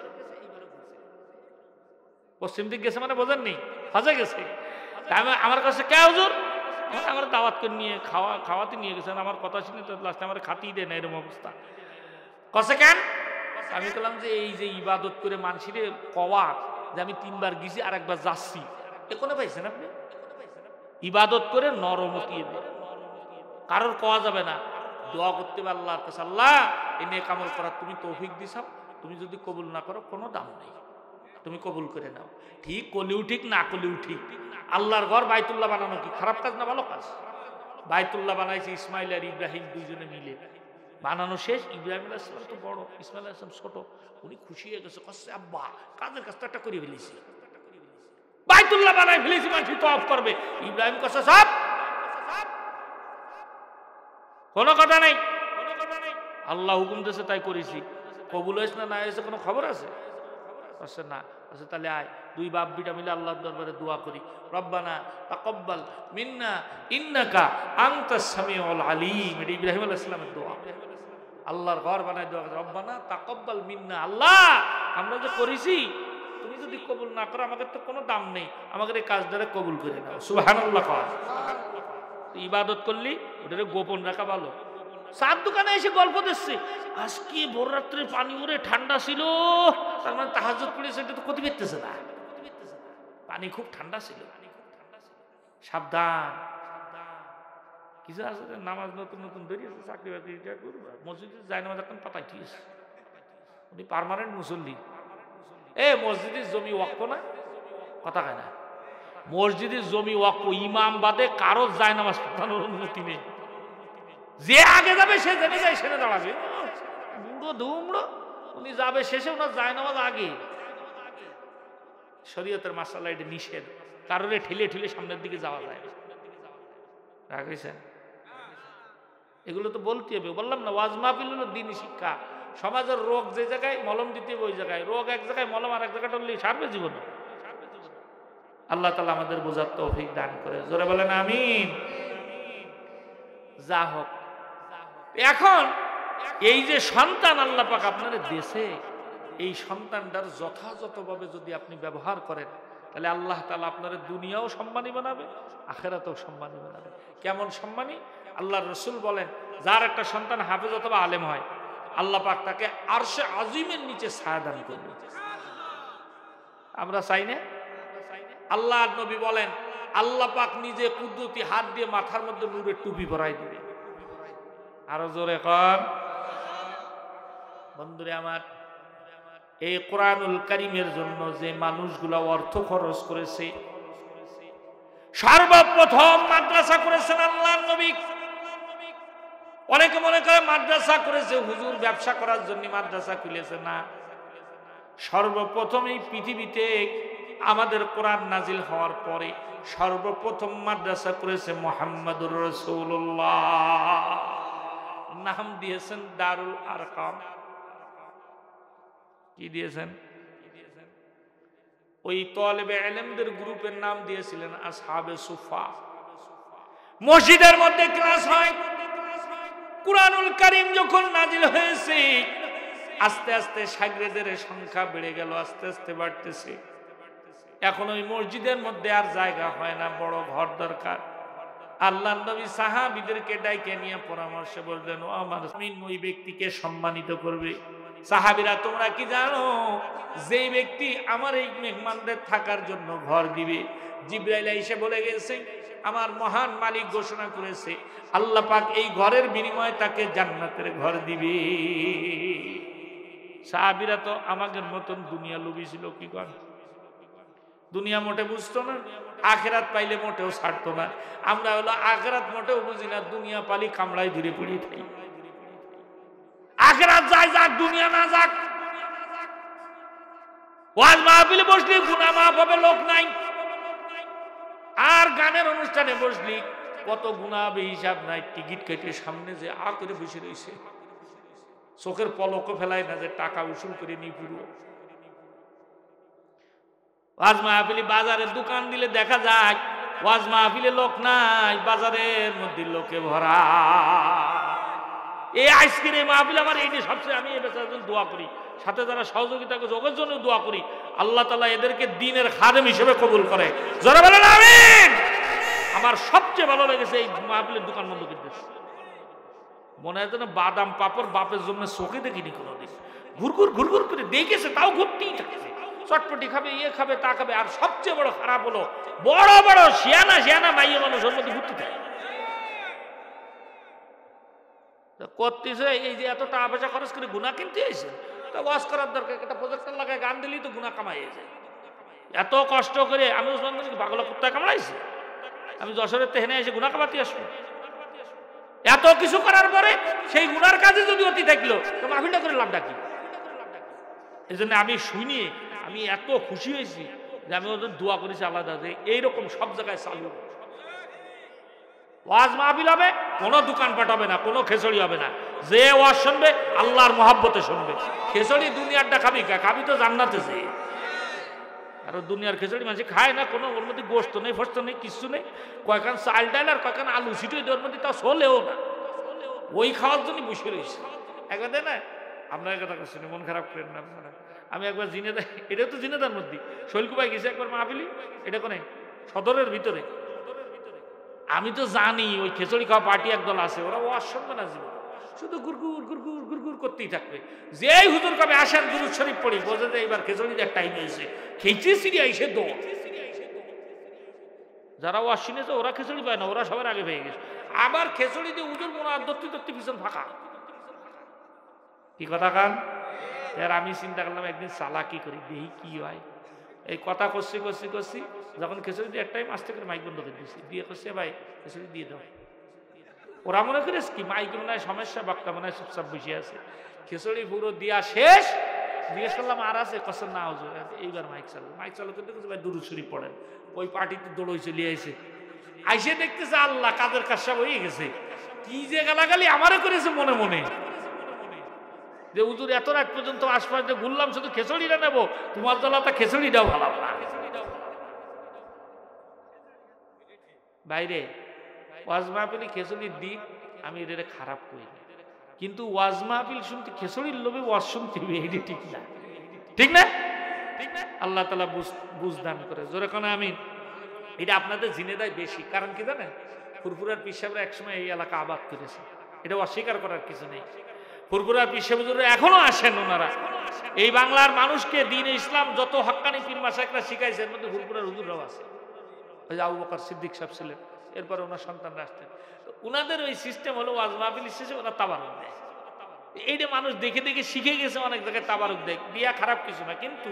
পশ্চিম দিক গেছে মানে বোঝেননি, হজে গেছে। আমার কাছে কে হুজুর? আমার দাওয়াত করে নিয়ে খাওয়াতে নিয়ে গেছেন, আমার কথা শুনে তো লাস্টে আমার খাতিই দেয় না, এরকম অবস্থা। কসে কেন? আমি বললাম যে এই যে ইবাদত করে মানসিরে কওয়া যে আমি 3 বার গেছি আর একবার যাচ্ছি, এ কোনে পাইছেন আপনি? ইবাদত করে নরমতি দেয়, কারোর কওয়া যাবে না। দোয়া করতে হবে আল্লাহর কাছে, আল্লাহ এই নেক আমল করার তুমি তৌফিক দিছাও, তুমি যদি কবুল না করো কোনো দাম নেই, তুমি কবুল করে নাও। ঠিক কলিও ঠিক, না কলিও ঠিক। আল্লাহর ঘর বাইতুল্লাহ বানানো কি খারাপ কাজ না ভালো কাজ? বাইতুল্লাহ বানাইছে ইসমাইল আর ইব্রাহিম 2 জনে মিলে, বানানো শেষ। ইব্রাহিম আলাইহিস সালাম তো বড়, ইসমাইল আলাইহিস সালাম ছোট। উনি খুশি হয়ে গেছে, কচ্ছে আব্বা কাজের কাজটা একটা করে ফেলেছি, বাইতুল্লাহ বানাই ফেলেছি, মানুষ তওয়াফ করবে। ইব্রাহিম কচ্ছে সব কোনো কথা নেই, আল্লাহ হুকুম দিয়েছে তাই করেছি, কবুল হয়েছে না না হয়েছে কোনো খবর আছে? আচ্ছা না, আচ্ছা তাহলে আয় 2 বাপ বিটা মিলে আল্লাহর দরবারে দোয়া করি, রব্বানা তাকাব্বাল মিন্না ইন্নাকা আনতাস সামিউল আলিম। এটা ইব্রাহিম আলাইহিস সালামের দোয়া। আল্লাহর ঘর বানায় দোয়া করে, রব্বানা তাকাব্বাল মিন্না, আল্লাহ আমরা যে করেছি তুমি যদি কবুল না করো আমাদের তো কোনো দাম নেই, আমাদের এই কাজ দ্বারা কবুল করে নাও। সুবহানাল্লাহ। ইবাদত করলি ওটারে গোপন রাখা ভালো। 4 দোকানে এসে গল্প দিচ্ছে, আজকে ভোর রাত্রে পানি উড়ে ঠান্ডা ছিল, তার মানে তাহাজ্জুদ পড়েছে, এটা তো ক্ষতি পেতেছে না, পানি খুব ঠান্ডা ছিল। সাবধান, কিছু আছে নামাজ নতুন নতুন বেরিয়েছে, চাকরি বাকরি করবা, মসজিদে যায় নামাজ এখন পাতাই ঠিক আছে, উনি পার্মানেন্ট মুসল্লি। মসজিদের জমি ওয়াক্ফ না, কথা কয় না, মসজিদের জমি ওয়াক্ফ, ইমাম বাদে কারো যায় নামাজ পড়ানোর অনুমতি নেই। যে আগে যাবে সে জেনে যায়, সেনে দাঁড়াবে, বুড়ো ধুমড়ো, উনি যাবে শেষে, ওনার যায় নামাজ আগে। শরীয়তের মাসালা এটা নিষেধ, কারোরে ঠেলে ঠেলে সামনের দিকে যাওয়া যায় না, রাখেছেন। এগুলো তো বলতে হবে। বললাম না, ওয়াজ মাহফিল হলো দিনী শিক্ষা। সমাজের রোগ যে জায়গায় মলম দিতে হবে ওই জায়গায়, রোগ এক জায়গায় মলম আর এক জায়গায় টললে সারবে জীবন। আল্লাহ তাআলা আমাদের বোঝার তৌফিক দান করে, জোরে বলেন আমিন। যা হোক, এখন এই যে সন্তান আল্লাহ পাক আপনার দেশে, এই সন্তানটার যথাযথভাবে যদি আপনি ব্যবহার করেন, তাহলে আল্লাহ তাআলা আপনার দুনিয়াও সম্মানী বানাবে, আখিরাতেও সম্মানী বানাবে। কেমন সম্মানী? আল্লাহর রাসূল বলেন, যার একটা সন্তান হাফেজ অথবা আলেম হয়, আল্লাহ পাক তাকে আরশে আজিমের নিচে ছায়া দান করবে। আমরা চাই না? আল্লাহর নবী বলেন, আল্লাহ পাক নিজে কুদরতি হাত দিয়ে মাথার মধ্যে নূরের টুপি পরাই দিবে। আরো জোরে কর। বন্ধুরে আমার, এই কোরআনুল কারীমের জন্য যে মানুষগুলো অর্থ খরচ করেছে, সর্বপ্রথম মাদ্রাসা করেছেন আল্লাহর নবী। অনেকে মনে করে মাদ্রাসা করেছে হুজুর ব্যবসা করার জন্য মাদ্রাসা খুলেছে, না। সর্বপ্রথম এই পৃথিবীতে আমাদের কোরআন নাজিল হওয়ার পরে সর্বপ্রথম মাদ্রাসা করেছে মুহাম্মদুর রাসূলুল্লাহ। নাম দিয়েছেন দারুল আরকাম। কি দিয়েছেন? ওই তালেবে ইলমদের গ্রুপের নাম দিয়েছিলেন আসহাবে সুফা। মসজিদের মধ্যে ক্লাস হয়। কুরআনুল কারীম যখন নাজিল হয়েছে, আস্তে আস্তে শাগরেদের সংখ্যা বেড়ে গেল, আস্তে আস্তে বাড়তেছে। এখন ওই মসজিদের মধ্যে আর জায়গা হয় না, বড় ঘর দরকার। আল্লাহর নবী সাহাবীদেরকে ডাইকে নিয়ে পরামর্শ বললেন, ও আমার মুমিন, ওই ব্যক্তিকে সম্মানিত করবে। সাহাবীরা, তোমরা কি জানো যেই ব্যক্তি আমার এই মেহমানদের থাকার জন্য ঘর দিবে, জিবরাইল এসে বলে গেছে, আমার মহান মালিক ঘোষণা করেছে আল্লাহ পাক এই ঘরের বিনিময়ে তাকে জান্নাতের ঘর দিবে। সাহাবীরা তো আমাদের মতন দুনিয়া লোভী ছিল, কি কর, দুনিয়া মোটে বুঝতো না, আখেরাত পাইলে মোটেও ছাড়তো না। আমরা হলো আখেরাত মোটেও বুঝি না, দুনিয়া পালি কামড়াই ধীরে পড়ি থাই। আখেরাত যাই যাক, দুনিয়া না যাক। ওয়াজ মাহফিলে বসলি গুনাহ মাফ হবে, লোক নাই। আর গানের অনুষ্ঠানে বসলি কত গুনাহ হবে হিসাব নাই। টিকিট কেটে সামনে যে আ করে বসে রয়েছে, চোখের পলকও ফেলায় না যে টাকা উসুল করে নিয়ে পুরো। ওয়াজ মাহফিলে বাজারের দোকান দিলে দেখা যায় ওয়াজ মাহফিলে লোক নাই, বাজারের মধ্যে লোকে ভরা। এই আইসক্রিম মাহফিল আমার এইটি সবচেয়ে, আমি এই বেচার জন্য দোয়া করি, সাথে যারা সহযোগিতা করছে ওদের জন্য দোয়া করি, আল্লাহ তাআলা এদেরকে দ্বীনের খাদেম হিসেবে কবুল করে। জোরে বলেন আমিন। আমার সবচেয়ে ভালো লেগেছে এই মাহফিলের দোকান বন্ধ করে দিয়েছে। মনে হয় যেন বাদাম পাপড় বাপের জন্য চোখে দেখিনি কোনোদিন। ঘুরঘুর ঘুরঘুর করে দেখেছে, তাও ঘুরতেই থাকছে। চটপটি খাবে, ইয়ে খাবে, তা খাবে। আর সবচেয়ে বড় খারাপ হলো, বড় বড় শিয়ানা শিয়ানা মাইয়া মানুষ ওর মধ্যে ঘুরতে থাকে করতেছে। এই যে এত টাকা পয়সা খরচ করে গুনাহ কিনতে এসে, তা ওয়াজ করার দরকার, একটা প্রজেক্টর লাগায় গান দিলেই তো গুনাহ কামাই যায়। এত কষ্ট করে আমি ওসমান গনি পাগলা কুত্তা কামড়াইছি, আমি যশোরের তেহেনে এসে গুনাহ কামাতে আসবো? এত কিছু করার পরে সেই গুনার কাজে যদি অতি থাকলো, তো মাহফিলটা করে লাভটা কি? এই জন্য আমি শুনি, আমি এত খুশি হয়েছি যে আমি ওদের দোয়া করেছি আল্লাহ দাদা এইরকম সব জায়গায় চালু ওয়াজ মাহফিল হবে, কোনো দোকানপাট হবে না, কোনো খেচড়ি হবে না। যে ওয়াজ শুনবে আল্লাহর মহব্বতে শুনবে। খেচড়ি দুনিয়ারটা খাবি, খাবি তো জান্নাতে যে। আর দুনিয়ার খেচড়ি মানুষ খায় না, কোনো ওর মধ্যে গোস্ত নেই, ফস্ত নেই, কিছু নেই। কয়েকখান চাল ডাল আর কয়েকখান আলু ছিটুই ওর মধ্যে, তাও চলেও না। ওই খাওয়ার জন্য বসে রয়েছে। একবার দেয় না, আপনার কথা শুনে মন খারাপ করেন না আপনারা। আমি একবার জিনেদা, এটাও তো জিনেদার মধ্যে শৈলকুপায় গেছি একবার মাহফিলি, এটা কোনে সদরের ভিতরে। আমি তো জানি ওই খেচড়ি খাওয়া পার্টি একদল আছে, ওরা ওয়াজ শুনবে না, জীবন শুধু গুরগুর গুরগুর গুরগুর করতেই থাকবে। যেই হুজুর কবে আসেন দুরূদ শরীফ পড়ি, বোঝা যায় এবার খেচড়ি দেওয়ার টাইম হয়েছে। খেচড়ি সিঁড়ি আইসে দৌড়। যারা ওয়াজ শুনেছে ওরা খেচড়ি পায় না, ওরা সবার আগে পেয়ে গেছে। আবার খেচড়ি দিয়ে হুজুর মনে দত্তি দত্তি পিছন ফাঁকা। কি কথা কান? আর আমি চিন্তা করলাম একদিন চালাকি করি, দেখি কি হয়। এই কথা করছি করছি করছি, যখন খেচড়ি দিয়ে এক টাইম আস্তে করে মাইক বন্ধ করে দিয়েছি, দিয়ে করছে ভাই খেচড়ি দিয়ে দাও। ওরা মনে করেছে কি মাইক মনে হয় সমস্যা, বাক্তা মনে হয় চুপচাপ বসে আছে। খিচুড়ি পুরো দিয়া শেষ, জিজ্ঞেস করলাম আর আছে? কষ্ট না হুজুর, এইবার মাইক চালু। মাইক চালু করতে ভাই দুরূদ শরীফ পড়েন। ওই পার্টিতে দৌড়ই চলে আইসে, আইসে দেখতেছে আল্লাহ কাদের কাজ সব হয়ে গেছে। কি যে গালাগালি আমারে করেছে মনে মনে, যে হুজুর এত রাত পর্যন্ত আশপাশ দিয়ে ঘুরলাম শুধু খেচড়িটা নেবো, তোমার দলাটা খেচড়িটাও ভালো না। বাইরে ওয়াজ মাহফিল খেচড়ির দিক আমি এটা খারাপ করি না, কিন্তু ওয়াজ মাহফিল শুনতে খেচড়ির লোভে ওয়াজ শুনতে হবে, এটা ঠিক না, ঠিক না? আল্লাহ তাআলা বুঝদান করে জোরে কোন আমিন। এটা আপনাদের জিনেদায় বেশি, কারণ কি জানেন, ফুরফুরার পীর সাহেবরা একসময় এই এলাকা আবাদ করেছে, এটা অস্বীকার করার কিছু নেই। ফুরফুরার পীর সাহেব এখনো আসেন, ওনারা এই বাংলার মানুষকে দ্বীন ইসলাম যত হক্কানি পীর মাশায়েখরা শিখাইছে এর মধ্যে ফুরফুরার হুজুররাও আছে। ওই যে আবু বকর সিদ্দিক সাহেব ছিলেন, এরপরে ওনার সন্তানরা আসতেন। ওনাদের ওই সিস্টেম হলো ওয়াজ মাহফিল শেষে ওরা তাবারুক দেয়। এইটা মানুষ দেখে দেখে শিখে গেছে, অনেক জায়গায় তাবারুক দেয়, দিয়া খারাপ কিছু না, কিন্তু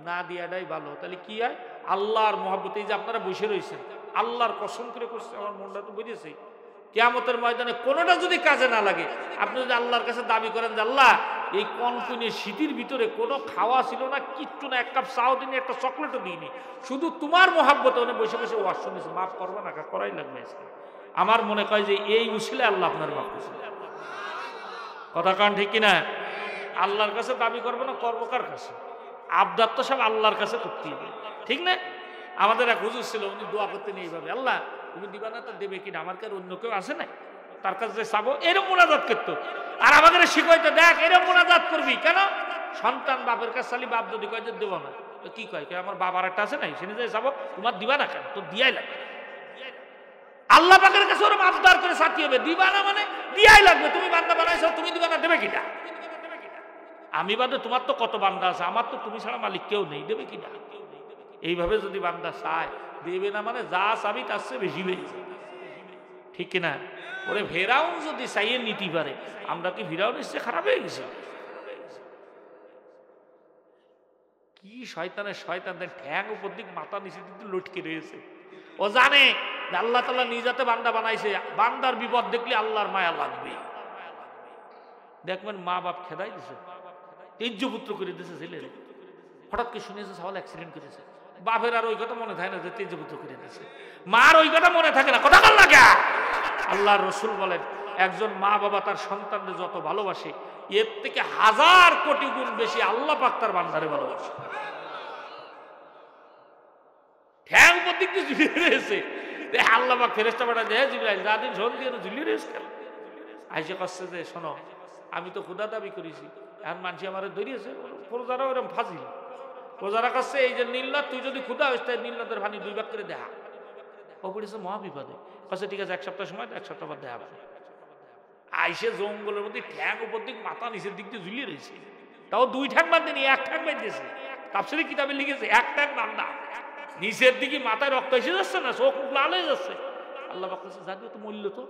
না দিয়াটাই ভালো। তাহলে কি হয়, আল্লাহর মহব্বতে, এই যে আপনারা বসে রয়েছেন, আল্লাহর কসম করে করছে, আমার মনটা তো বুঝেছে, কিয়ামতের ময়দানে কোনোটা যদি কাজে না লাগে, আপনি যদি আল্লাহর কাছে দাবি করেন যে আল্লাহ এই কনকনে শীতের ভিতরে কোনো খাওয়া ছিল না, কিচ্ছু না, এক কাপ চাও দিনি, একটা চকলেটও দিইনি, শুধু তোমার মহব্বতে উনি বসে বসে ওয়াজ শুনেছে, মাফ করবে না, করাই লাগবে। আমার মনে হয় যে এই উসিলে আল্লাহ আপনার মাফ করছে। কথা কান ঠিক কিনা? আল্লাহর কাছে দাবি করবো না, করবো কার কাছে? আবদার তো সব আল্লাহর কাছে করতে হবে, ঠিক না? আমাদের এক হুজুর ছিল, উনি দোয়া করতেন এইভাবে, আল্লাহ তুমি দিবা না তো দেবে কিনা, আমার কাছে অন্য কেউ আছে না, তার কাছে চাবো, এরকম মোনাজাত করতো। আর আমাদের শিখাইতে দেখ এরকম মোনাজাত করবি কেন, সন্তান বাপের কাছে চালি, বাপ যদি কয় যে দেবো না, তো কি কয়, আমার বাবার একটা আছে নাই, সেখানে যাবো, তোমার দিবা না কেন, তো দিয়াই লাগবে। আল্লাহ পাকের কাছে ওরকম আবদার করে সাথী হবে, দিবা না মানে দিয়াই লাগবে। তুমি বান্দা বানাইছো, তুমি দিবা না, দেবে কিনা? আমি বাদে তোমার তো কত বান্দা আছে, আমার তো তুমি ছাড়া মালিক কেউ নেই, দেবে কিনা? এইভাবে যদি বান্দা চায়, দেবে না মানে যা চাবি তার চেয়ে বেশি বেশি, ঠিক কিনা? ওরে ফেরাউন যদি চাইয়ে নিতে পারে, আমরা কি ফেরাউনের চেয়ে খারাপ হয়ে গেছি? কি শয়তানের শয়তানদের ঠ্যাং উপর দিক মাথা নিচে দিক লটকে রয়েছে। ও জানে যে আল্লাহ তাআলা নিজাতে বান্দা বানাইছে, বান্দার বিপদ দেখলে আল্লাহর মায়া লাগবে। দেখবেন মা বাপ খেদাই দিছে, তেজ্য পুত্র করে দিয়েছে ছেলেরে, হঠাৎ করে শুনেছে সাওয়াল অ্যাক্সিডেন্ট করেছে, বাপের আর ওই কথা মনে থাকে না যে তেজ্য পুত্র করে দিয়েছে, মার ওই কথা মনে থাকে না, কথা বল না কে? আল্লাহর রাসূল বলেন, একজন মা বাবা তার সন্তানদের যত ভালোবাসে, এর থেকে 1000 কোটি গুণ বেশি আল্লাহ পাক তার বান্দারে ভালোবাসে। ঠ্যাং উপর দিক দিয়ে ঝুলিয়ে রয়েছে, আল্লাহ পাক ফেরেশতা পাঠায় দেয়, জিবরাইল যা দিন শোন দিয়ে ঝুলিয়ে রয়েছে। আইসা কাছে যে শোনো, আমি তো খোদা দাবি করেছি, এখন মানুষ আমার ধরিয়েছে, প্রজারা ওরকম ফাজিল, প্রজারা কাছে এই যে নীলনদ, তুই যদি ক্ষুধা হইস তাই নীলনদের পানি 2 ভাগ করে দেখা। ও পড়েছে মহাবিপদে, কাছে ঠিক আছে 1 সপ্তাহ সময়, 1 সপ্তাহ পর দেখা হবে। আইসে জঙ্গলের মধ্যে ঠ্যাং উপর দিক মাথা নিচের দিক দিয়ে ঝুলিয়ে রয়েছে, তাও 2 ঠ্যাং বাঁধেনি, 1 ঠ্যাং বাঁধতেছে। তাফসীরে কিতাবে লিখেছে 1 ঠ্যাং বান্ধা, নিচের দিকে মাথায় রক্ত এসে যাচ্ছে না, চোখ মুখ লাল হয়ে যাচ্ছে। আল্লাহ পাক বলছে জানি তো মূল্য তো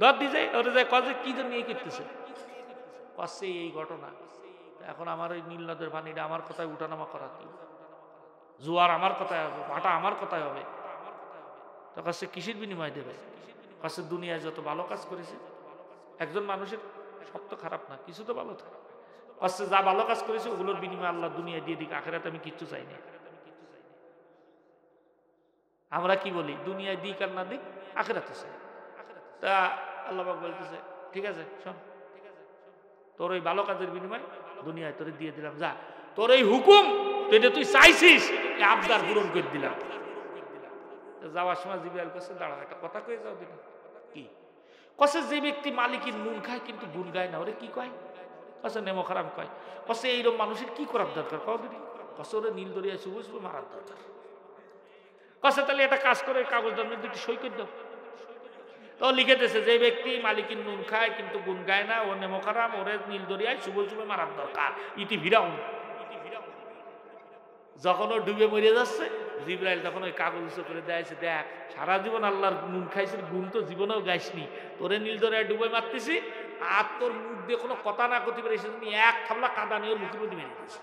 দর দিয়ে যায়, ওরে যায় কাজে কি জন্য নিয়ে করতেছে, কাছে এই ঘটনা। এখন আমার ওই নীল নদের পানিটা আমার কথায় উঠানামা করাতে, জোয়ার আমার কথায় হবে, ভাটা আমার কথায় হবে, তো কাছে কিসের বিনিময় দেবে? কাছে দুনিয়ায় যত ভালো কাজ করেছে, একজন মানুষের সব তো খারাপ না, কিছু তো ভালো থাকে, কাছে যা ভালো কাজ করেছে ওগুলোর বিনিময় আল্লাহ দুনিয়ায় দিয়ে দিক, আখিরাতে আমি কিচ্ছু চাই না। আমরা কি বলি, দুনিয়ায় দিক আর না দিক আখিরাতে চাই। তা আল্লাহ পাক বলতেছে ঠিক আছে শোন, তোর ওই ভালো কাজের বিনিময় দুনিয়ায় তোরে দিয়ে দিলাম, যা তোর এই হুকুম এটা তুই চাইছিস, আবদার পূরণ করে দিলাম। যাওয়ার সময় জিবরাইল কাছে দাঁড়া, একটা কথা কয়ে যাও দিন। কি কসে? যে ব্যক্তি মালিকের নুন খায় কিন্তু গুণ গায় না, ওরে কি কয়? কসে নেমো খারাপ কয়। কসে এইরকম মানুষের কি করার দরকার কও দিদি? কসে ওরে নীল দরিয়া শুভ শুভ মারার দরকার। কসে তাহলে একটা কাজ করে কাগজটার মধ্যে একটু সই করে দাও। তো লিখে দিয়েছে যে ব্যক্তি মালিকের নুন খায় কিন্তু গুণ গায় না, ও নেমো খারাপ, ওরে নীল দরিয়ায় শুভ শুভ মারার দরকার। ইতি ফিরাউন যখন ও ডুবে মরে যাচ্ছে, জিবরাইল তখন ওই কাগজ করে দেয়ছে, দেখ সারা জীবন আল্লাহর নুন খাইছিস, গুণ তো জীবনেও গাইসনি, তোরে নীল দরিয়ায় ডুবে মারতেছি, আর তোর মুখ দিয়ে কোনো কথা না করতে পারে, সেজন্য 1 থাবলা কাদা নিয়ে মুখের মধ্যে মেরে দিয়েছে।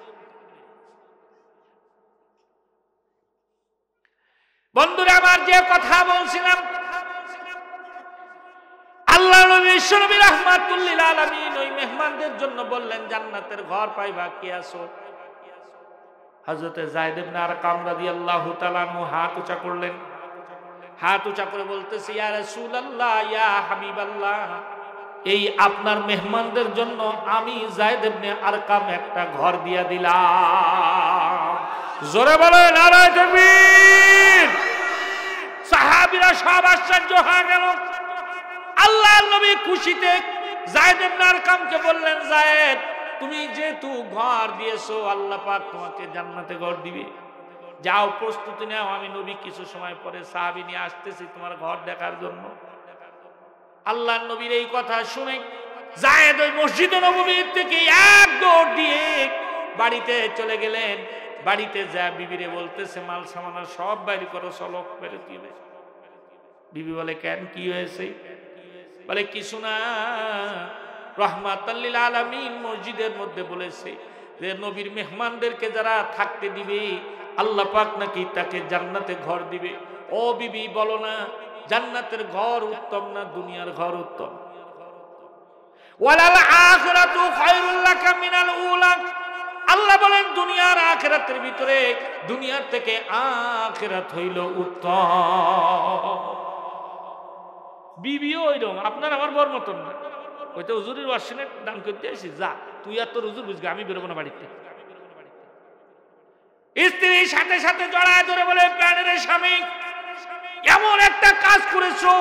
বন্ধুরা আমার, যে কথা বলছিলাম, আল্লাহ নবী বিশ্বনবী রাহমাতুল লিল আলামিন ওই মেহমানদের জন্য বললেন জান্নাতের ঘর পাইবা কে আছো? হযরতে যায়েদ ইবনে আরকাম রাদিয়াল্লাহু তাআলা আনহু হাত উঁচা করলেন, হাত উঁচা করে বলতেছে, ইয়া রাসূলুল্লাহ, ইয়া হাবিবাল্লাহ, এই আপনার মেহমানদের জন্য আমি যায়েদ ইবনে আরকাম একটা ঘর দিয়া দিলাম। জোরে বলে নারায়ে তাকবীর। সাহাবীরা সব আশ্চর্য হয়ে গেল। আল্লাহর নবী খুশিতে যায়েদ ইবনে আরকামকে বললেন, যায়েদ, তুমি যেহেতু ঘর দিয়েছো, আল্লাহ পাক তোমাকে জান্নাতে ঘর দিবে। যাও, প্রস্তুতি নাও, আমি নবী কিছু সময় পরে সাহাবী নিয়ে আসতেছি তোমার ঘর দেখার জন্য। আল্লাহর নবীর এই কথা শুনে যায়েদ ওই মসজিদে নববীর থেকে এক দৌড় দিয়ে বাড়িতে চলে গেলেন। বাড়িতে যা বিবিরে বলতেছে, মাল সামানা সব বাইরে করো, চলো বেরোতে হবে। বিবি বলে, কেন, কি হয়েছে? বলে, কিছু না, রাহমাতাল লিল আলামিন মসজিদের মধ্যে বলেছে যে নবীর মেহমানদেরকে যারা থাকতে দিবে আল্লাহ পাক নাকি তাকে জান্নাতে ঘর দিবে। ও বিবি, বলো না জান্নাতের ঘর উত্তম না দুনিয়ার ঘর উত্তম? ওয়ালাল আখিরাতু খায়রুল লাকা মিনাল উলা। আল্লাহ বলেন দুনিয়ার আখিরাতের ভিতরে দুনিয়ার থেকে আখিরাত হইল উত্তম। বিবিও ওইরকম, আপনার আমার বর মতন না। ওইটা হুজুরের ওয়াশিনে দান করতে আসি, যা তুই আর তোর হুজুর বুঝবি, আমি বেরোবো না বাড়িতে। স্ত্রীর সাথে সাথে জড়ায় ধরে বলে, প্রাণের স্বামী, এমন একটা কাজ করেছো,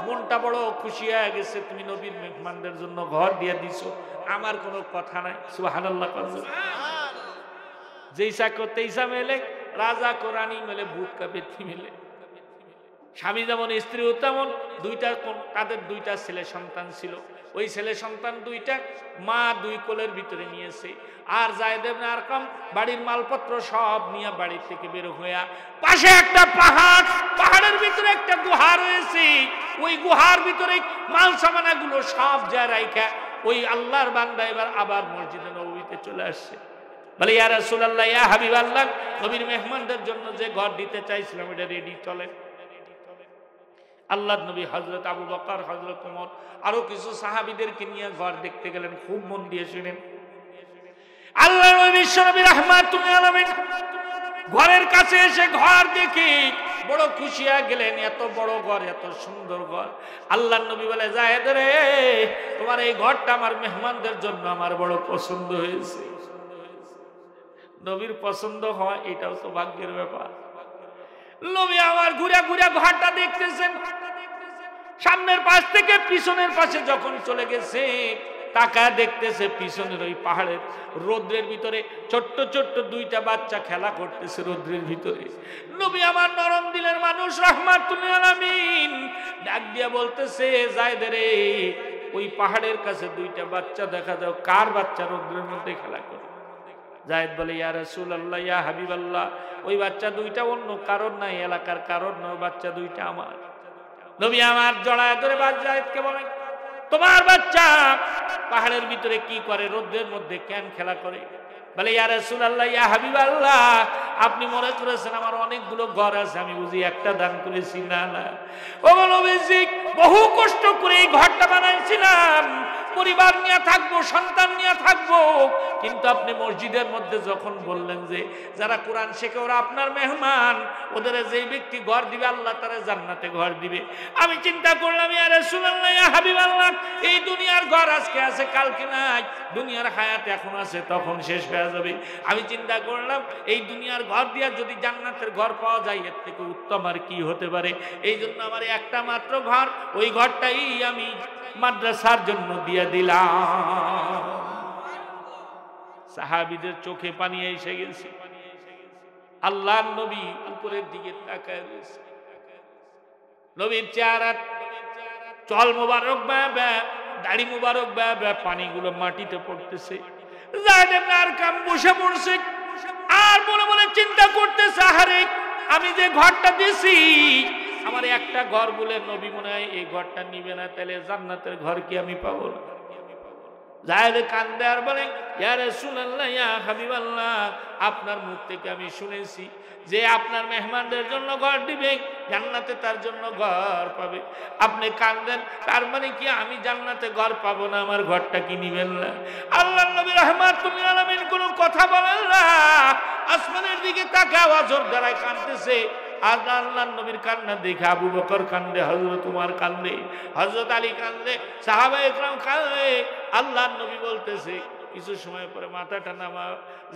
মনটা বড় খুশি হয়ে গেছে, তুমি নবীর মেহমানদের জন্য ঘর দিয়ে দিছো, আমার কোনো কথা নাই। সুবহানাল্লাহ। যেইসা করতে ইসা মেলে, রাজা কোরআনি মেলে, ভূত কাপেতি মেলে। স্বামী যেমন স্ত্রীও তেমন, তাদের দুইটা ছেলে সন্তান ছিল। ওই ছেলে সন্তান দুইটা মা দুই কোলের ভিতরে নিয়েছে। আর যায়েদ ইবনে আরকাম বাড়ির মালপত্র সব নিয়ে বাড়ি থেকে বের হইয়া পাশে একটা পাহাড়, পাহাড়ের ভিতরে একটা গুহা রয়েছে। ওই গুহার ভিতরে মাল সামানাগুলো সব যা রাইখা ওই আল্লাহর বান্দা এবার আবার মসজিদে নববীতে চলে আসছে। বলে, ইয়া রাসূলুল্লাহ, ইয়া হাবিবাল্লাহ, নবীর মেহমানদের জন্য যে ঘর দিতে চাইছিলাম এটা রেডি, চলে। আল্লাহর নবী হযরত আবু বকর, হযরত ওমর আরো কিছু সাহাবীদেরকে নিয়ে ঘর দেখতে গেলেন। খুব মন দিয়ে শুনেন। আল্লাহর নবী বিশ্বনবী রাহমাতুল আলামিন ঘরের কাছে এসে ঘর দেখে বড় খুশি হয়ে গেলেন। এত বড় ঘর, এত সুন্দর ঘর। আল্লাহর নবী বলে, যায়েদ রে, তোমার এই ঘরটা আমার মেহমানদের জন্য আমার বড় পছন্দ হয়েছে। নবীর পছন্দ হয় এটাও তো ভাগ্যের ব্যাপার। নবী আমার ঘুরে ঘুরে ঘরটা দেখতেছেন। সামনের পাশ থেকে পিছনের পাশে যখন চলে গেছে, তাকায় দেখতেছে পিছনের ওই পাহাড়ের রৌদ্রের ভিতরে ছোট্ট ছোট্ট দুইটা বাচ্চা খেলা করতেছে রৌদ্রের ভিতরে। নবী আমার নরম দিলের মানুষ রাহমাতুল আলামিন ডাক দিয়া বলতেছে, যায়েদ রে, ওই পাহাড়ের কাছে দুইটা বাচ্চা দেখা দাও, কার বাচ্চা রৌদ্রের মধ্যে খেলা করে? যায়েদ বলে, ইয়া রাসূলুল্লাহ, ইয়া হাবিবাল্লাহ, ওই বাচ্চা দুইটা অন্য কারণ নাই, এলাকার কারণ নয়, বাচ্চা দুইটা আমার। নবী আমার জড়ায় ধরে যায়েদকে বলেন, তোমার বাচ্চা পাহাড়ের ভিতরে কি করে, রোদ্রের মধ্যে কেন খেলা করে? বলে, ইয়া রাসূলুল্লাহ, ইয়া হাবিবাল্লাহ, আপনি মনে করেছেন আমার অনেকগুলো ঘর আছে, আমি বুঝি একটা দান করেছি? না না, ও নবীজি, বহু কষ্ট করে এই ঘরটা বানাইছিলাম, পরিবার নিয়ে থাকবো, সন্তান নিয়ে থাকবো। কিন্তু আপনি মসজিদের মধ্যে যখন বললেন যে যারা কোরআন শেখে ওরা আপনার মেহমান, ওদের যেই ব্যক্তি ঘর দিবে আল্লাহ তারা জান্নাতে ঘর দিবে, আমি চিন্তা করলাম, ইয়া রাসূলুল্লাহ, ইয়া হাবিবাল্লাহ, এই দুনিয়ার ঘর আজকে আছে কালকে নাই, দুনিয়ার হায়াত এখন আছে তখন শেষ হয়ে যাবে। আমি চিন্তা করলাম এই দুনিয়ার ঘর দিয়া যদি জান্নাতের ঘর পাওয়া যায় এর থেকে উত্তম আর কি হতে পারে। এই জন্য আমার একটা মাত্র ঘর, ওই ঘরটাই আমি মাদ্রাসার জন্য দিয়ে দিলাম। সাহাবীদের চোখে পানি এসে গেছে। আল্লাহর নবী উপরের দিকে তাকায় রয়েছে। নবীর চেহারা, চল মোবারক ব্যা, দাড়ি মোবারক ব্যা, পানিগুলো মাটিতে পড়তেছে। যায়েদ ইবনে আরকাম বসে পড়ছে আর মনে মনে চিন্তা করতেছে, আহারে, আমি যে ঘরটা দিছি, আমার একটা ঘর বলে নবী মনে হয় এই ঘরটা নিবে না, তাহলে জান্নাতের ঘর কি আমি পাবো না? যায়েদ কান্দে আর বলে, ইয়া রাসূলুল্লাহ, ইয়া হাবিবাল্লাহ, আপনার মুখ থেকে আমি শুনেছি যে আপনার মেহমানদের জন্য ঘর দিবে, জান্নাতে তার জন্য ঘর পাবে। আপনি কান্দেন, তার মানে কি আমি জান্নাতে ঘর পাবো না? আমার ঘরটা কি নিবেন না? আল্লাহর নবী রাহমাতুল আলামিন কোনো কথা বলেন না, আসমানের দিকে তাকায় আওয়াজ দ্বারায় কাঁদতেছে। আর আল্লাহর নবীর কান্না দেখে আবু বকর কান্দে, হযরত উমর কান্দে, হযরত আলী কান্দে, সাহাবায়ে ইকরাম কান্দে। আল্লাহর নবী বলতেছে, কিছু সময় পরে মাথাটা নামাও,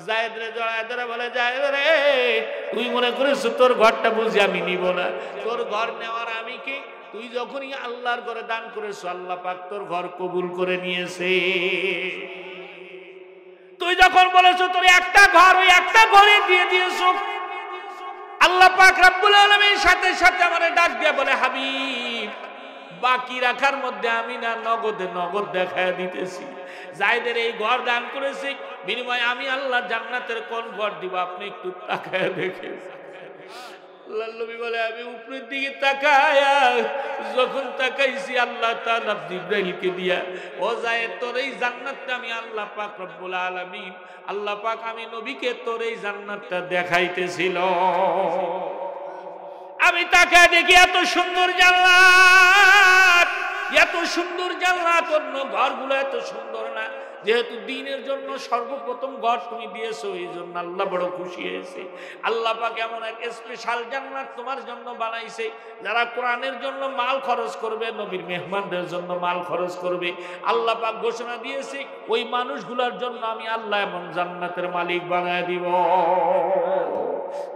যায়েদ রে জড়ায় ধরে বলে, যায়েদ রে তুই মনে করিস তোর ঘরটা বুঝি আমি নিব না? তোর ঘর নেওয়ার আমি কি? তুই যখনই আল্লাহর ঘরে দান করেছো আল্লাহ পাক তোর ঘর কবুল করে নিয়েছে। তুই যখন বলেছো তোর একটা ঘর, ওই একটা ঘরে দিয়ে দিয়েছো। আল্লাহ পাক রব্বুল আলামিন সাথে সাথে আমারে ডাক দিয়ে বলে, হাবিব বাকি রাখার মধ্যে আমি না নগদে নগদ দেখায় দিতেছি। যায়েদের এই ঘর দান করেছি, বিনিময়ে আমি আল্লাহ জান্নাতের কোন ঘর দিব আপনি একটু তাকায় দেখেন। আল্লাহর নবী বলে, আমি উপরের দিকে তাকায়া যখন তাকাইছি আল্লাহ তাআলা জিবরাইলকে দিয়া, ও যায়েদ তোর এই জান্নাতটা আমি আল্লাহ পাক রব্বুল আলামিন, আল্লাহ পাক আমি নবীকে তোর এই জান্নাতটা দেখাইতেছিল। আমি তাকায় দেখি এত সুন্দর জান্নাত, এত সুন্দর জান্নাত, অন্য ঘরগুলো এত সুন্দর না। যেহেতু দ্বীনের জন্য সর্বপ্রথম ঘর তুমি দিয়েছো, এই জন্য আল্লাহ বড় খুশি হয়েছে। আল্লাহ পাক এমন এক স্পেশাল জান্নাত তোমার জন্য বানাইছে, যারা কোরআনের জন্য মাল খরচ করবে, নবীর মেহমানদের জন্য মাল খরচ করবে, আল্লাহ পাক ঘোষণা দিয়েছে ওই মানুষগুলোর জন্য আমি আল্লাহ এমন জান্নাতের মালিক বানায় দিব।